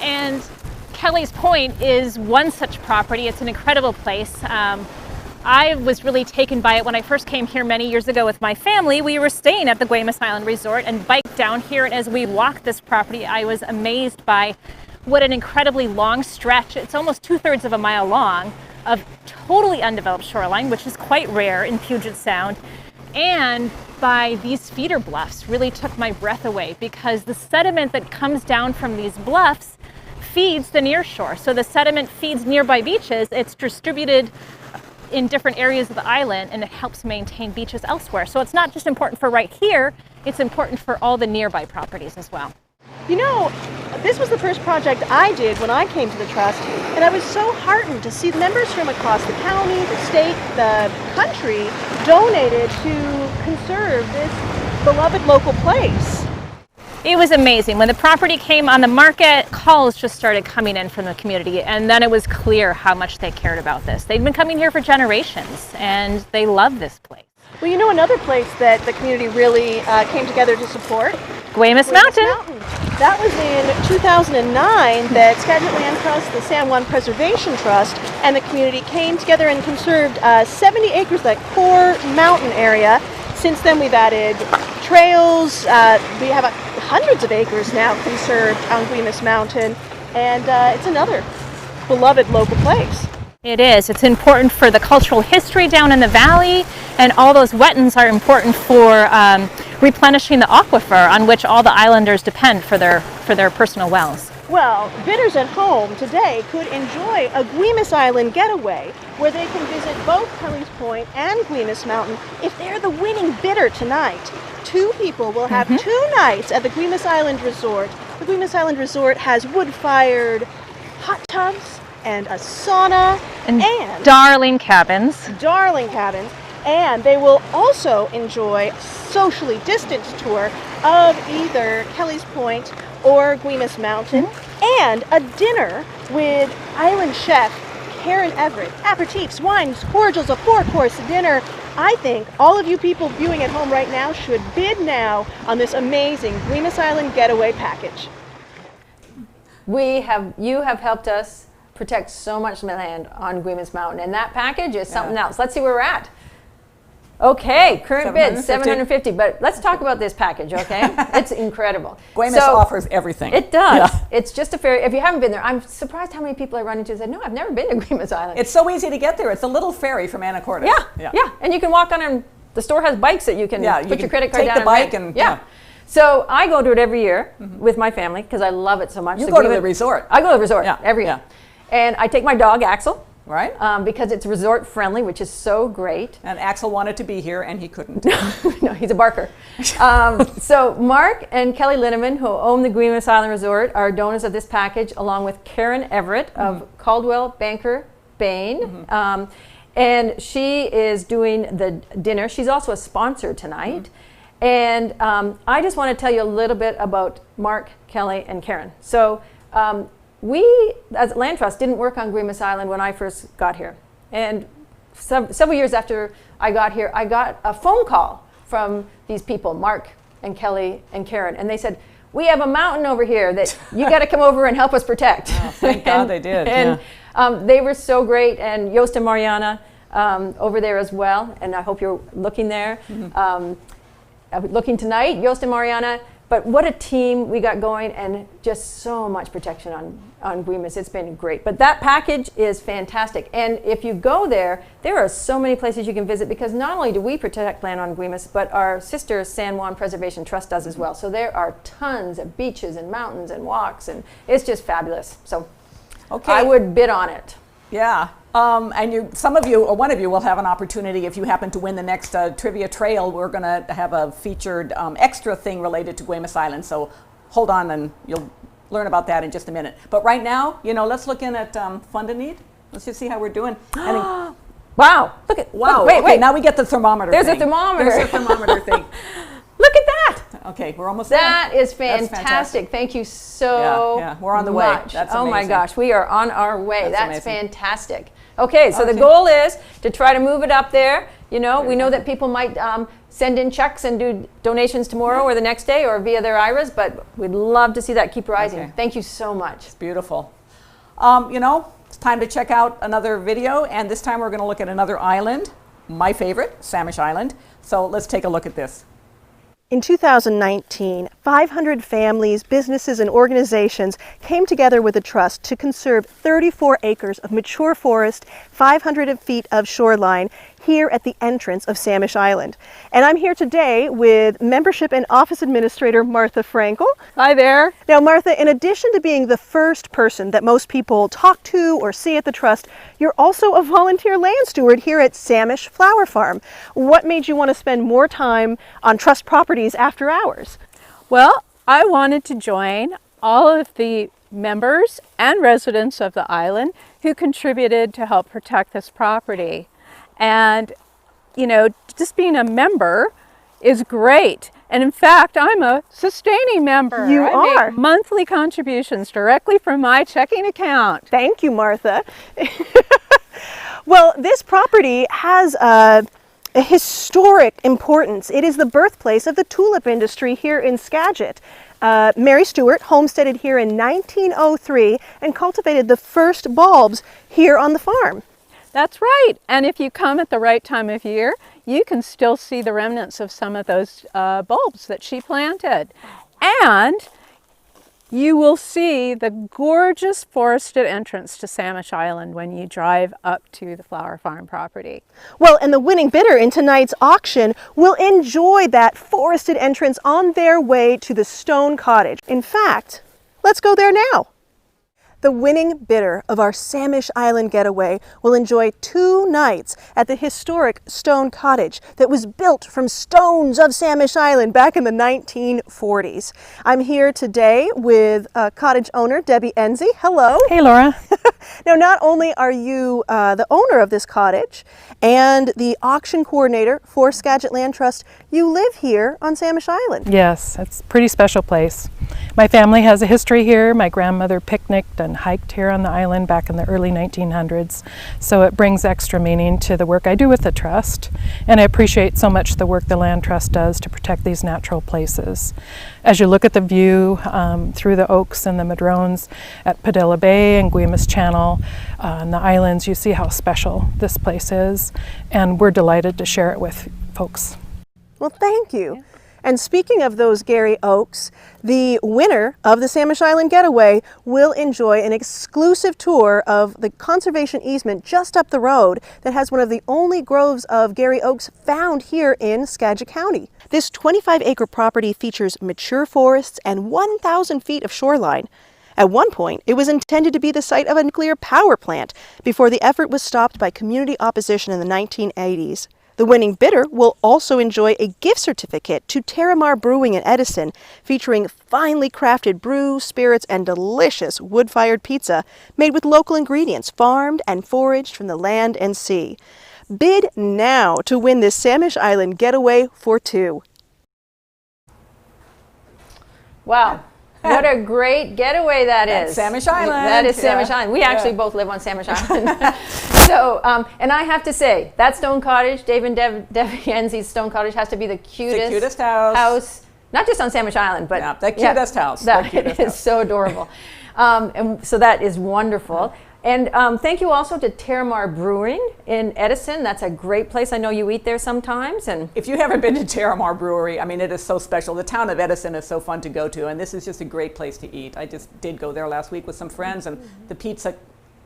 And Kelly's Point is one such property. It's an incredible place. I was really taken by it when I first came here many years ago with my family. We were staying at the Guemes Island Resort and biked down here, and as we walked this property, I was amazed by what an incredibly long stretch, it's almost 2/3 of a mile long, of totally undeveloped shoreline, which is quite rare in Puget Sound, and by these feeder bluffs really took my breath away, because the sediment that comes down from these bluffs feeds the near shore. So the sediment feeds nearby beaches. It's distributed in different areas of the island, and it helps maintain beaches elsewhere. So it's not just important for right here, it's important for all the nearby properties as well. You know, this was the first project I did when I came to the trust, and I was so heartened to see members from across the county, the state, the country donated to conserve this beloved local place. It was amazing. When the property came on the market, calls just started coming in from the community, and then it was clear how much they cared about this. They'd been coming here for generations, and they love this place. Well, you know another place that the community really came together to support? Guemes Mountain. That was in 2009 that Skagit Land Trust, the San Juan Preservation Trust, and the community came together and conserved 70 acres, that core mountain area. Since then we've added trails. We have hundreds of acres now conserved on Guemes Mountain, and it's another beloved local place. It is. It's important for the cultural history down in the valley, and all those wetlands are important for replenishing the aquifer on which all the islanders depend for their personal wells. Well, bidders at home today could enjoy a Guemes Island getaway where they can visit both Kelly's Point and Guemes Mountain if they're the winning bidder tonight. 2 people will have 2 nights at the Guemes Island Resort. The Guemes Island Resort has wood-fired hot tubs and a sauna and darling cabins. And they will also enjoy a socially distanced tour of either Kelly's Point or Guemes Mountain, and a dinner with island chef Ren Ridge. Aperitifs, wines, cordials, a 4-course dinner. I think all of you people viewing at home right now should bid now on this amazing Guemes Island getaway package. You have helped us protect so much land on Guemes Mountain, and that package is something else. Let's see where we're at. Okay, current bid $750, but let's talk about this package, okay? It's incredible. Guemes offers everything. It does. Yeah. It's just a ferry. If you haven't been there, I'm surprised how many people I run into and said, no, I've never been to Guemes Island. It's so easy to get there. It's a little ferry from Anacortes. Yeah. And you can walk on, and the store has bikes that you can put your credit card down take the bike and So I go to it every year with my family because I love it so much. You go to the resort. I go to the resort every year. And I take my dog, Axel. Right. Because it's resort friendly, which is so great. And Axel wanted to be here and he couldn't. No, he's a barker. So Mark and Kelly Linneman, who own the Guemes Island Resort, are donors of this package, along with Karen Everett of Caldwell Banker Bain. And she is doing the dinner. She's also a sponsor tonight. And I just want to tell you a little bit about Mark, Kelly, and Karen. So we, as Land Trust, didn't work on Guemes Island when I first got here. And several years after I got here, I got a phone call from these people, Mark and Kelly and Karen. And they said, we have a mountain over here that you got to come over and help us protect. Oh, thank God they did. And they were so great. And Joost and Mariana over there as well. And I hope you're looking there. Looking tonight, Joost and Mariana. But what a team we got going, and just so much protection on Guemes. It's been great. But that package is fantastic. And if you go there, there are so many places you can visit, because not only do we protect land on Guemes, but our sister San Juan Preservation Trust does as well. So there are tons of beaches and mountains and walks, and it's just fabulous. So I would bid on it. Yeah. And some of you, or one of you, will have an opportunity if you happen to win the next trivia trail. We're going to have a featured extra thing related to Guemes Island. So hold on, and you'll learn about that in just a minute. But right now, let's look in at Fund and Need. Let's just see how we're doing. Wow! Look at wait. Now we get the thermometer. There's a thermometer. There's a thermometer thing. Look at that! Okay, we're almost there. That is fantastic. Thank you so much. Yeah, we're on the way. That's amazing. Oh my gosh, we are on our way. That's amazing. Fantastic. Okay, so the goal is to try to move it up there. We know that people might send in checks and do donations tomorrow or the next day or via their IRAs, but we'd love to see that keep rising. Okay. Thank you so much. It's beautiful. It's time to check out another video, and this time we're going to look at another island, my favorite, Samish Island. So let's take a look at this. In 2019, 500 families, businesses, and organizations came together with a trust to conserve 34 acres of mature forest, 500 feet of shoreline here at the entrance of Samish Island. And I'm here today with Membership and Office Administrator Martha Frankel. Hi there. Now, Martha, in addition to being the first person that most people talk to or see at the trust, you're also a volunteer land steward here at Samish Flower Farm. What made you want to spend more time on trust properties after hours? Well, I wanted to join all of the members and residents of the island who contributed to help protect this property. And, just being a member is great. And in fact, I'm a sustaining member. You are. Make monthly contributions directly from my checking account. Thank you, Martha. Well, this property has an a historic importance. It is the birthplace of the tulip industry here in Skagit. Mary Stewart homesteaded here in 1903 and cultivated the first bulbs here on the farm. That's right. And if you come at the right time of year, you can still see the remnants of some of those bulbs that she planted. And you will see the gorgeous forested entrance to Samish Island when you drive up to the flower farm property. Well, and the winning bidder in tonight's auction will enjoy that forested entrance on their way to the stone cottage. In fact, let's go there now. The winning bidder of our Samish Island getaway will enjoy 2 nights at the historic stone cottage that was built from stones of Samish Island back in the 1940s. I'm here today with cottage owner Debbie Enzi. Hello. Hey, Laura. Now, not only are you the owner of this cottage and the auction coordinator for Skagit Land Trust, you live here on Samish Island. Yes, it's a pretty special place. My family has a history here. My grandmother picnicked and hiked here on the island back in the early 1900s, so it brings extra meaning to the work I do with the trust, and I appreciate so much the work the Land Trust does to protect these natural places. As you look at the view through the oaks and the madrones at Padilla Bay and Guemes Channel and the islands, you see how special this place is, and we're delighted to share it with folks. Well, thank you. And speaking of those Gary Oaks, the winner of the Samish Island Getaway will enjoy an exclusive tour of the conservation easement just up the road that has one of the only groves of Gary Oaks found here in Skagit County. This 25-acre property features mature forests and 1,000 feet of shoreline. At one point, it was intended to be the site of a nuclear power plant before the effort was stopped by community opposition in the 1980s. The winning bidder will also enjoy a gift certificate to Terramar Brewing in Edison, featuring finely crafted brew, spirits, and delicious wood-fired pizza made with local ingredients farmed and foraged from the land and sea. Bid now to win this Samish Island Getaway for 2. Wow. What a great getaway that is. Samish Island. That is Samish Island. We actually both live on Samish Island. So, and I have to say, that stone cottage, Dave and Debbie Enzi's stone cottage, has to be the cutest house. Not just on Samish Island, but yeah, the cutest house. That is so adorable. And so that is wonderful. And thank you also to Terramar Brewing in Edison. That's a great place. I know you eat there sometimes. And if you haven't been to Terramar Brewery, I mean, it is so special. The town of Edison is so fun to go to, and this is just a great place to eat. I just did go there last week with some friends, and the pizza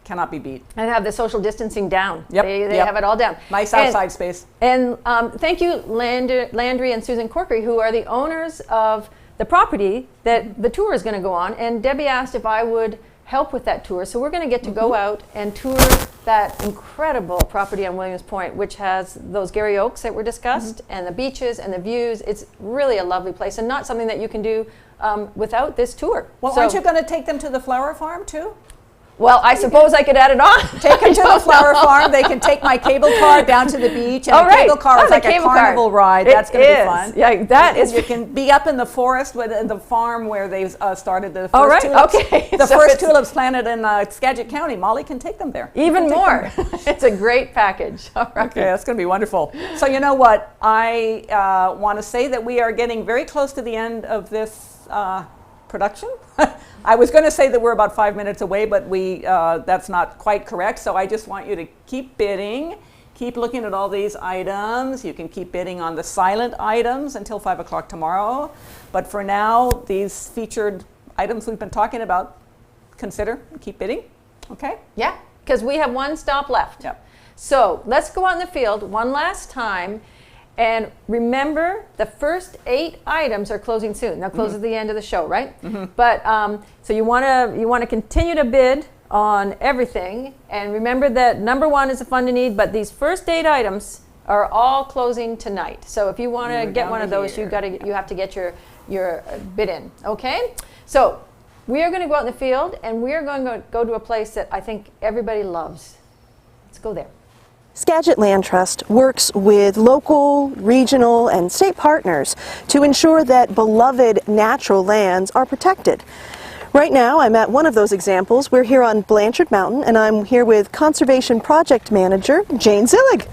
cannot be beat. And have the social distancing down. Yep. They have it all down. Nice outside space. And thank you, Landry and Susan Corkery, who are the owners of the property that the tour is going to go on. And Debbie asked if I would help with that tour. So we're going to get to go out and tour that incredible property on Williams Point, which has those Gary Oaks that were discussed, and the beaches and the views. It's really a lovely place, and not something that you can do without this tour. Well, aren't you going to take them to the flower farm too? Well, I suppose I could add it on. Take them to the flower farm. They can take my cable car down to the beach. And the cable car is like a carnival ride. That's going to be fun. Yeah, that is. You can be up in the forest with the farm where they started the first tulips. Okay. The first tulips planted in Skagit County. Molly can take them there. Even more. It's a great package. All right. Okay, that's going to be wonderful. So you know what? I want to say that we are getting very close to the end of this production. I was going to say that we're about 5 minutes away, but that's not quite correct. So I just want you to keep bidding, keep looking at all these items. You can keep bidding on the silent items until 5 o'clock tomorrow. But for now, these featured items we've been talking about, consider, keep bidding. Okay? Yeah, because we have one stop left. Yep. So let's go out in the field one last time. And remember, the first 8 items are closing soon. They'll close at the end of the show, right? But so you want to continue to bid on everything. And remember that number 1 is a fund to need, but these first 8 items are all closing tonight. So if you want to get one of those, you have to get your bid in. Okay? So we are going to go out in the field, and we are going to go to a place that I think everybody loves. Let's go there. Skagit Land Trust works with local, regional, and state partners to ensure that beloved natural lands are protected. Right now, I'm at one of those examples. We're here on Blanchard Mountain, and I'm here with Conservation Project Manager Jane Zillig.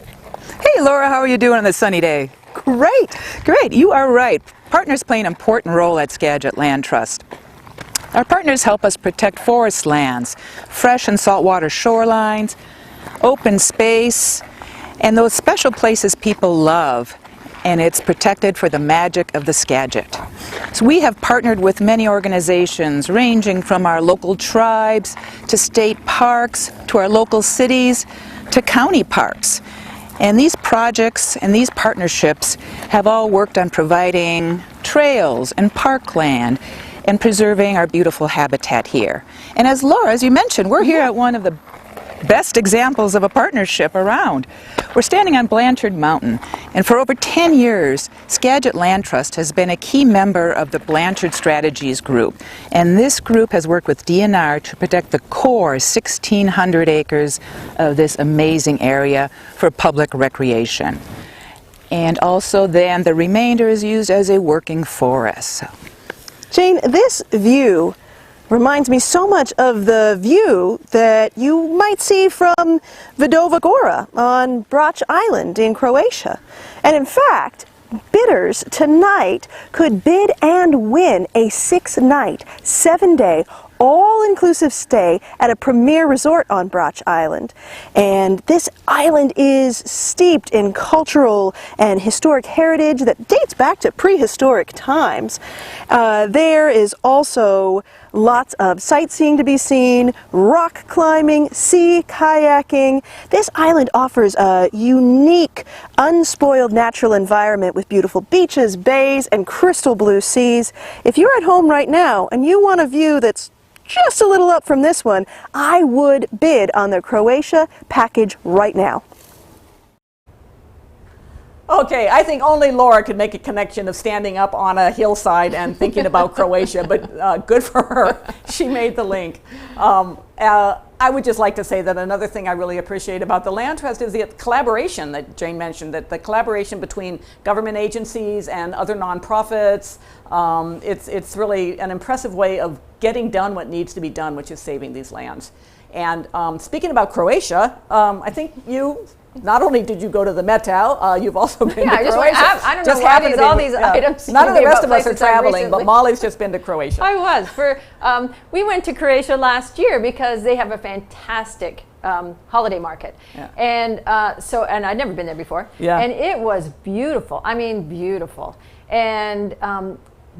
Hey Laura, how are you doing on this sunny day? Great, great. You are right. Partners play an important role at Skagit Land Trust. Our partners help us protect forest lands, fresh and saltwater shorelines, open space, and those special places people love. And it's protected for the magic of the Skagit. So we have partnered with many organizations ranging from our local tribes to state parks to our local cities to county parks. And these projects and these partnerships have all worked on providing trails and parkland and preserving our beautiful habitat here. And as Laura, as you mentioned, we're here at one of the best examples of a partnership around. We're standing on Blanchard Mountain, and for over 10 years, Skagit Land Trust has been a key member of the Blanchard Strategies group. And this group has worked with DNR to protect the core 1,600 acres of this amazing area for public recreation. And also then the remainder is used as a working forest. Jane, this view reminds me so much of the view that you might see from Vidova Gora on Brač Island in Croatia. And in fact, bidders tonight could bid and win a 6-night, 7-day, all-inclusive stay at a premier resort on Brač Island. And this island is steeped in cultural and historic heritage that dates back to prehistoric times. There is also lots of sightseeing to be seen, rock climbing, sea kayaking. This island offers a unique, unspoiled natural environment with beautiful beaches, bays, and crystal blue seas. If you're at home right now and you want a view that's just a little up from this one, I would bid on the Croatia package right now. Okay, I think only Laura could make a connection of standing up on a hillside and thinking about Croatia, but good for her. She made the link. I would just like to say that another thing I really appreciate about the Land Trust is the collaboration that Jane mentioned, that the collaboration between government agencies and other nonprofits. It's really an impressive way of getting done what needs to be done, which is saving these lands. And speaking about Croatia, I think you, not only did you go to the Metow, you've also been to Croatia. I don't know why all these items. None of the rest of us are traveling, but Molly's just been to Croatia. I was. We went to Croatia last year because they have a fantastic holiday market. Yeah. And and I'd never been there before. Yeah. And it was beautiful. I mean, beautiful. And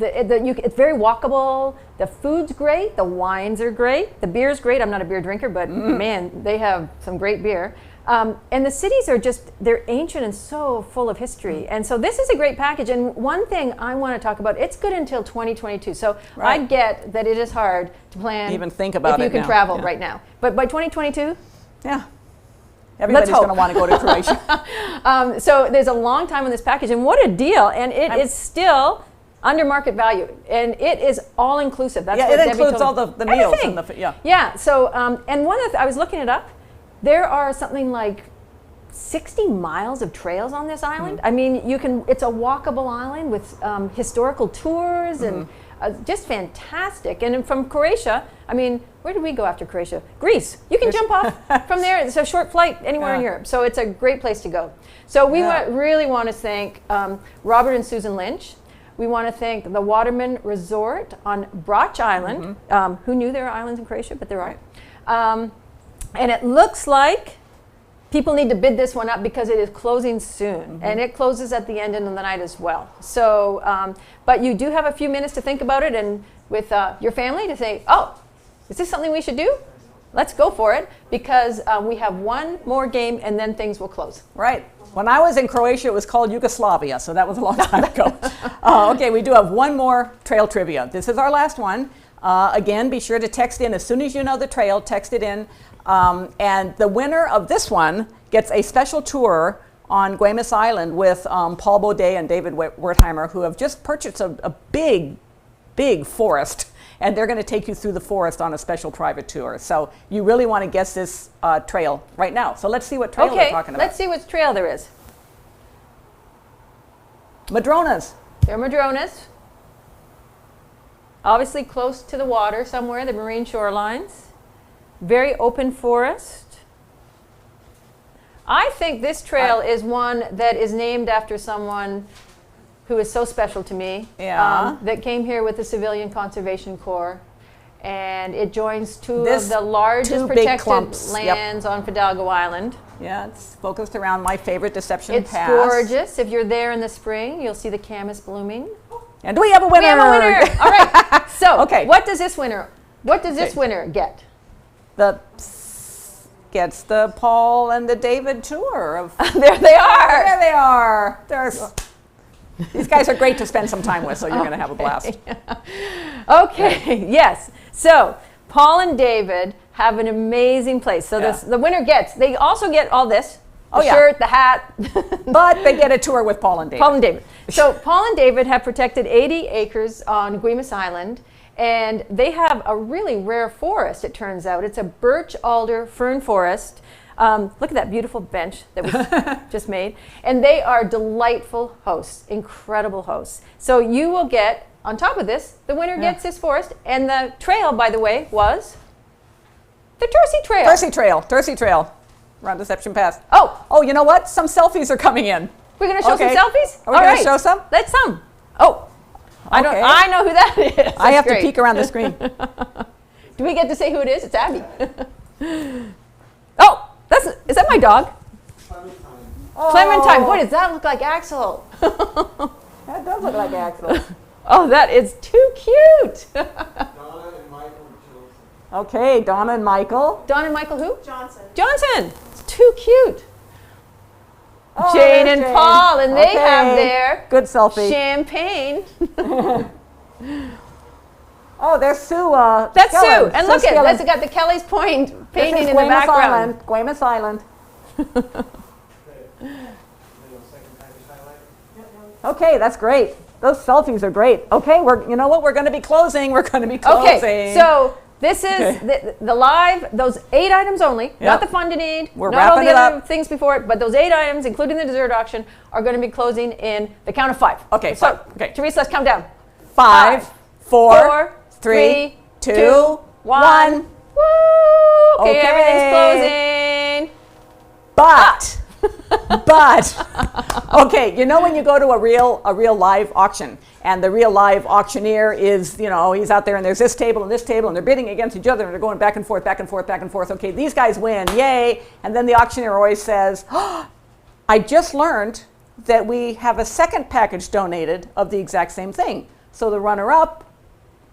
it's very walkable. The food's great. The wines are great. The beer's great. I'm not a beer drinker, but man, they have some great beer. And the cities are they're ancient and so full of history. And so this is a great package. And one thing I want to talk about, it's good until 2022. So I get that it is hard to plan. Even think about if you can travel right now. But by 2022? Yeah. Everybody's going to want to go to Croatia. So there's a long time on this package. And what a deal. And it is still under market value. And it is all inclusive. That's what it Debbie includes told all the meals. And yeah. So, and I was looking it up. There are something like 60 miles of trails on this island. I mean, it's a walkable island with historical tours and just fantastic. And from Croatia, I mean, where did we go after Croatia? Greece. You can jump off from there. It's a short flight anywhere in Europe. So it's a great place to go. So we really want to thank Robert and Susan Lynch. We want to thank the Waterman Resort on Brač Island. Who knew there are islands in Croatia? But there are. And it looks like people need to bid this one up because it is closing soon. And it closes at the end of the night as well. So, but you do have a few minutes to think about it and with your family to say, oh, is this something we should do? Let's go for it because we have one more game and then things will close. Right. When I was in Croatia, it was called Yugoslavia, so that was a long time ago. Okay, we do have one more trail trivia. This is our last one. Again, be sure to text in as soon as you know the trail, text it in. And the winner of this one gets a special tour on Guemes Island with Paul Baudet and David Wertheimer, who have just purchased a big, big forest. And they're going to take you through the forest on a special private tour. So you really want to guess this trail right now. So let's see what trail we're talking about. Let's see what trail there is. Madronas. They're Madronas. Obviously close to the water somewhere, the marine shorelines. Very open forest. I think this trail is one that is named after someone who is so special to me. Yeah. That came here with the Civilian Conservation Corps. And it joins two This of the largest two big protected clumps, yep. lands on Fidalgo Island. Yeah, it's focused around my favorite Deception It's Pass. gorgeous. If you're there in the spring, you'll see the camas blooming. And we have a winner. We have a winner. All right. So, Okay. what does this winner get? Gets the Paul and the David tour of. There they are. There they are. These guys are great to spend some time with, so you're going to have a blast. Okay. Yes. So, Paul and David have an amazing place. So the winner gets. They also get all this. The shirt, the hat. But they get a tour with Paul and David. Paul and David. So Paul and David have protected 80 acres on Guemes Island, and they have a really rare forest, it turns out. It's a birch alder fern forest. Look at that beautiful bench that we just made. And they are delightful hosts, incredible hosts. So you will get, on top of this, the winner gets this forest. And the trail, by the way, was the Tercy Trail. Tercy Trail. Around Deception Pass. Oh, you know what? Some selfies are coming in. We're going to show some selfies? Are we going to show some? Let's some. Oh, I know who that is. I have to peek around the screen. Do we get to say who it is? It's Abby. Oh, is that my dog? Clementine. Boy, does that look like Axel? That does look like Axel. Oh, that is too cute. Donna and Michael Johnson. Okay, Donna and Michael. Donna and Michael who? Johnson. It's too cute. Oh, Jane and Jane. Paul, and they have their good selfie. Champagne. Oh, there's Sue. That's Skillen. Sue. And Sue look at Skillen. that's got the Kelly's Point painting in the Guemes background. Island. Guemes Island. Okay, that's great. Those selfies are great. Okay, you know what? We're going to be closing. Okay, so this is the live, those 8 items only, not the fund to need, We're not all wrapping the it other up. things before it, but those 8 items, including the dessert auction, are going to be closing in the count of 5. Okay, so, 5. Okay. Teresa, let's count down. 5, 4, 3, 3, 2, 1. Woo! Okay, everything's closing. But, okay, you know when you go to a real live auction, and the real live auctioneer is, he's out there and there's this table and they're bidding against each other and they're going back and forth, back and forth, back and forth. Okay, these guys win, yay. And then the auctioneer always says, I just learned that we have a second package donated of the exact same thing. So the runner-up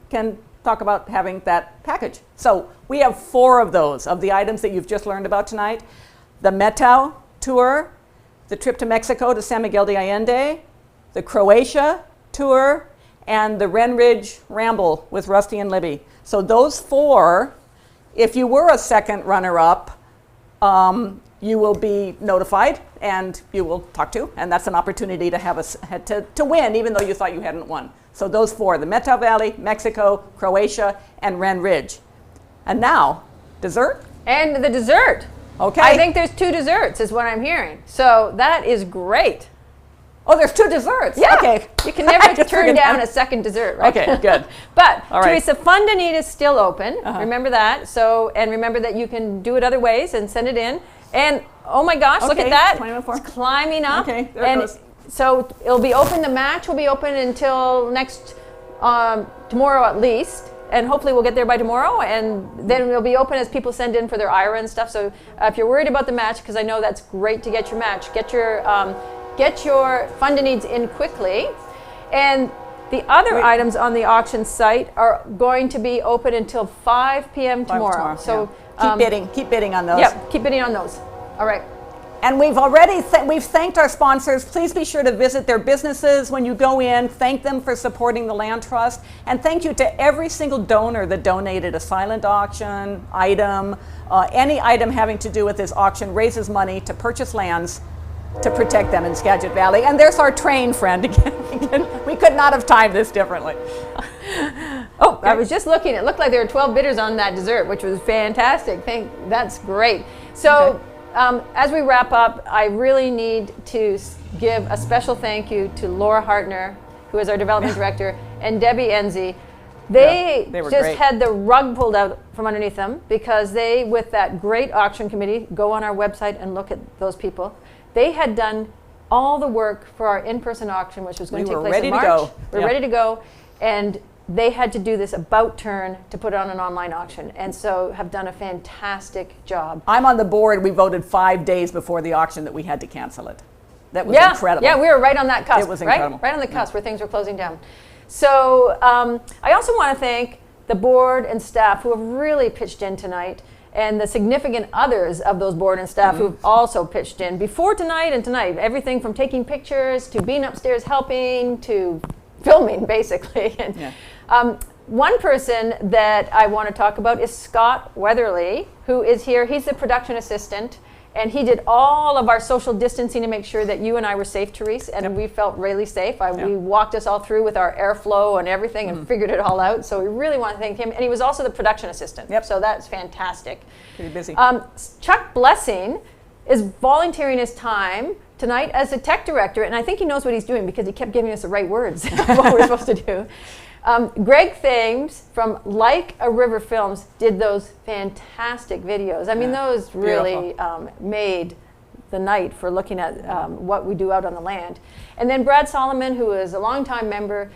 can talk about having that package. So we have 4 of those, of the items that you've just learned about tonight. The Metow tour, the trip to Mexico to San Miguel de Allende, the Croatia tour, and the Ren Ridge Ramble with Rusty and Libby. So those 4, if you were a second runner-up, you will be notified and you will talk to, and that's an opportunity to have to win, even though you thought you hadn't won. So those 4, the Metow Valley, Mexico, Croatia, and Ren Ridge. And now, dessert? And the dessert. Okay. I think there's 2 desserts is what I'm hearing. So that is great. Oh, there's 2 desserts? Yeah. Okay. You can never turn down a second dessert, right? Okay, good. But, All right. Teresa, Fund to Need is still open. Remember that. So, and remember that you can do it other ways and send it in. And, oh my gosh, look at that. It's climbing up. Okay, there it goes. So it'll be open, the match will be open until next, tomorrow at least. And hopefully we'll get there by tomorrow, and then it'll be open as people send in for their IRA and stuff. So if you're worried about the match, because I know that's great to get your match, get your Fund to Needs in quickly. And the other items on the auction site are going to be open until 5 p.m. tomorrow. So keep bidding on those. Yeah, keep bidding on those. All right. And we've already we've thanked our sponsors. Please be sure to visit their businesses when you go in. Thank them for supporting the Land Trust. And thank you to every single donor that donated a silent auction item. Any item having to do with this auction raises money to purchase lands to protect them in Skagit Valley. And there's our train friend again. We could not have timed this differently. Oh, I was just looking. It looked like there were 12 bidders on that dessert, which was fantastic. That's great. So. As we wrap up, I really need to give a special thank you to Laura Hartner, who is our development director, and Debbie Enzi. They they were just great. had the rug pulled out from underneath them because they, with that great auction committee, go on our website and look at those people. They had done all the work for our in-person auction, which was going to take place in March. We were ready to go, and they had to do this about turn to put it on an online auction, and so have done a fantastic job. I'm on the board. We voted 5 days before the auction that we had to cancel it. That was incredible. Yeah, we were right on that cusp. It was incredible. Right on the cusp where things were closing down. So I also want to thank the board and staff who have really pitched in tonight, and the significant others of those board and staff who've also pitched in before tonight and tonight. Everything from taking pictures to being upstairs helping to filming, basically. And, one person that I want to talk about is Scott Weatherly, who is here. He's the production assistant, and he did all of our social distancing to make sure that you and I were safe, Therese, and we felt really safe. We walked us all through with our airflow and everything and figured it all out. So we really want to thank him. And he was also the production assistant. So that's fantastic. Pretty busy. Chuck Blessing is volunteering his time tonight as a tech director, and I think he knows what he's doing because he kept giving us the right words of what we're supposed to do. Greg Thames from Like a River Films did those fantastic videos. I mean, those really made the night for looking at what we do out on the land. And then Brad Solomon, who is a longtime member,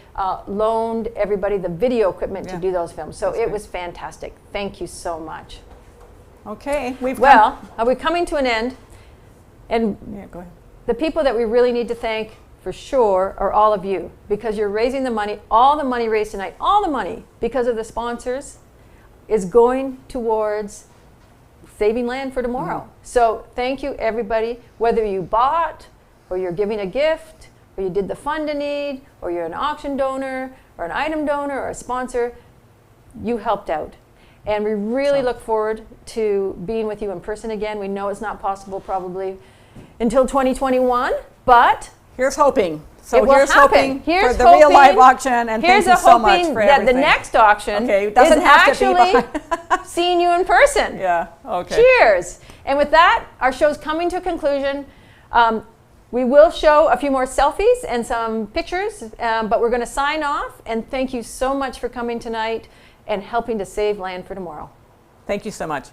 loaned everybody the video equipment to do those films. So it was fantastic. Thank you so much. Okay, we're coming to an end. And go ahead. The people that we really need to thank for sure are all of you, because you're raising the money. All the money raised tonight, all the money, because of the sponsors, is going towards saving land for tomorrow. So thank you, everybody, whether you bought or you're giving a gift or you did the fund a need or you're an auction donor or an item donor or a sponsor, you helped out. And we really look forward to being with you in person again. We know it's not possible probably until 2021, but here's hoping. So it will here's happen. hoping for the real live auction, and thank you so much for that everything. the next auction it doesn't is have to actually seeing you in person. Yeah, okay. Cheers. And with that, our show's coming to a conclusion. We will show a few more selfies and some pictures, but we're going to sign off, and thank you so much for coming tonight and helping to save land for tomorrow. Thank you so much.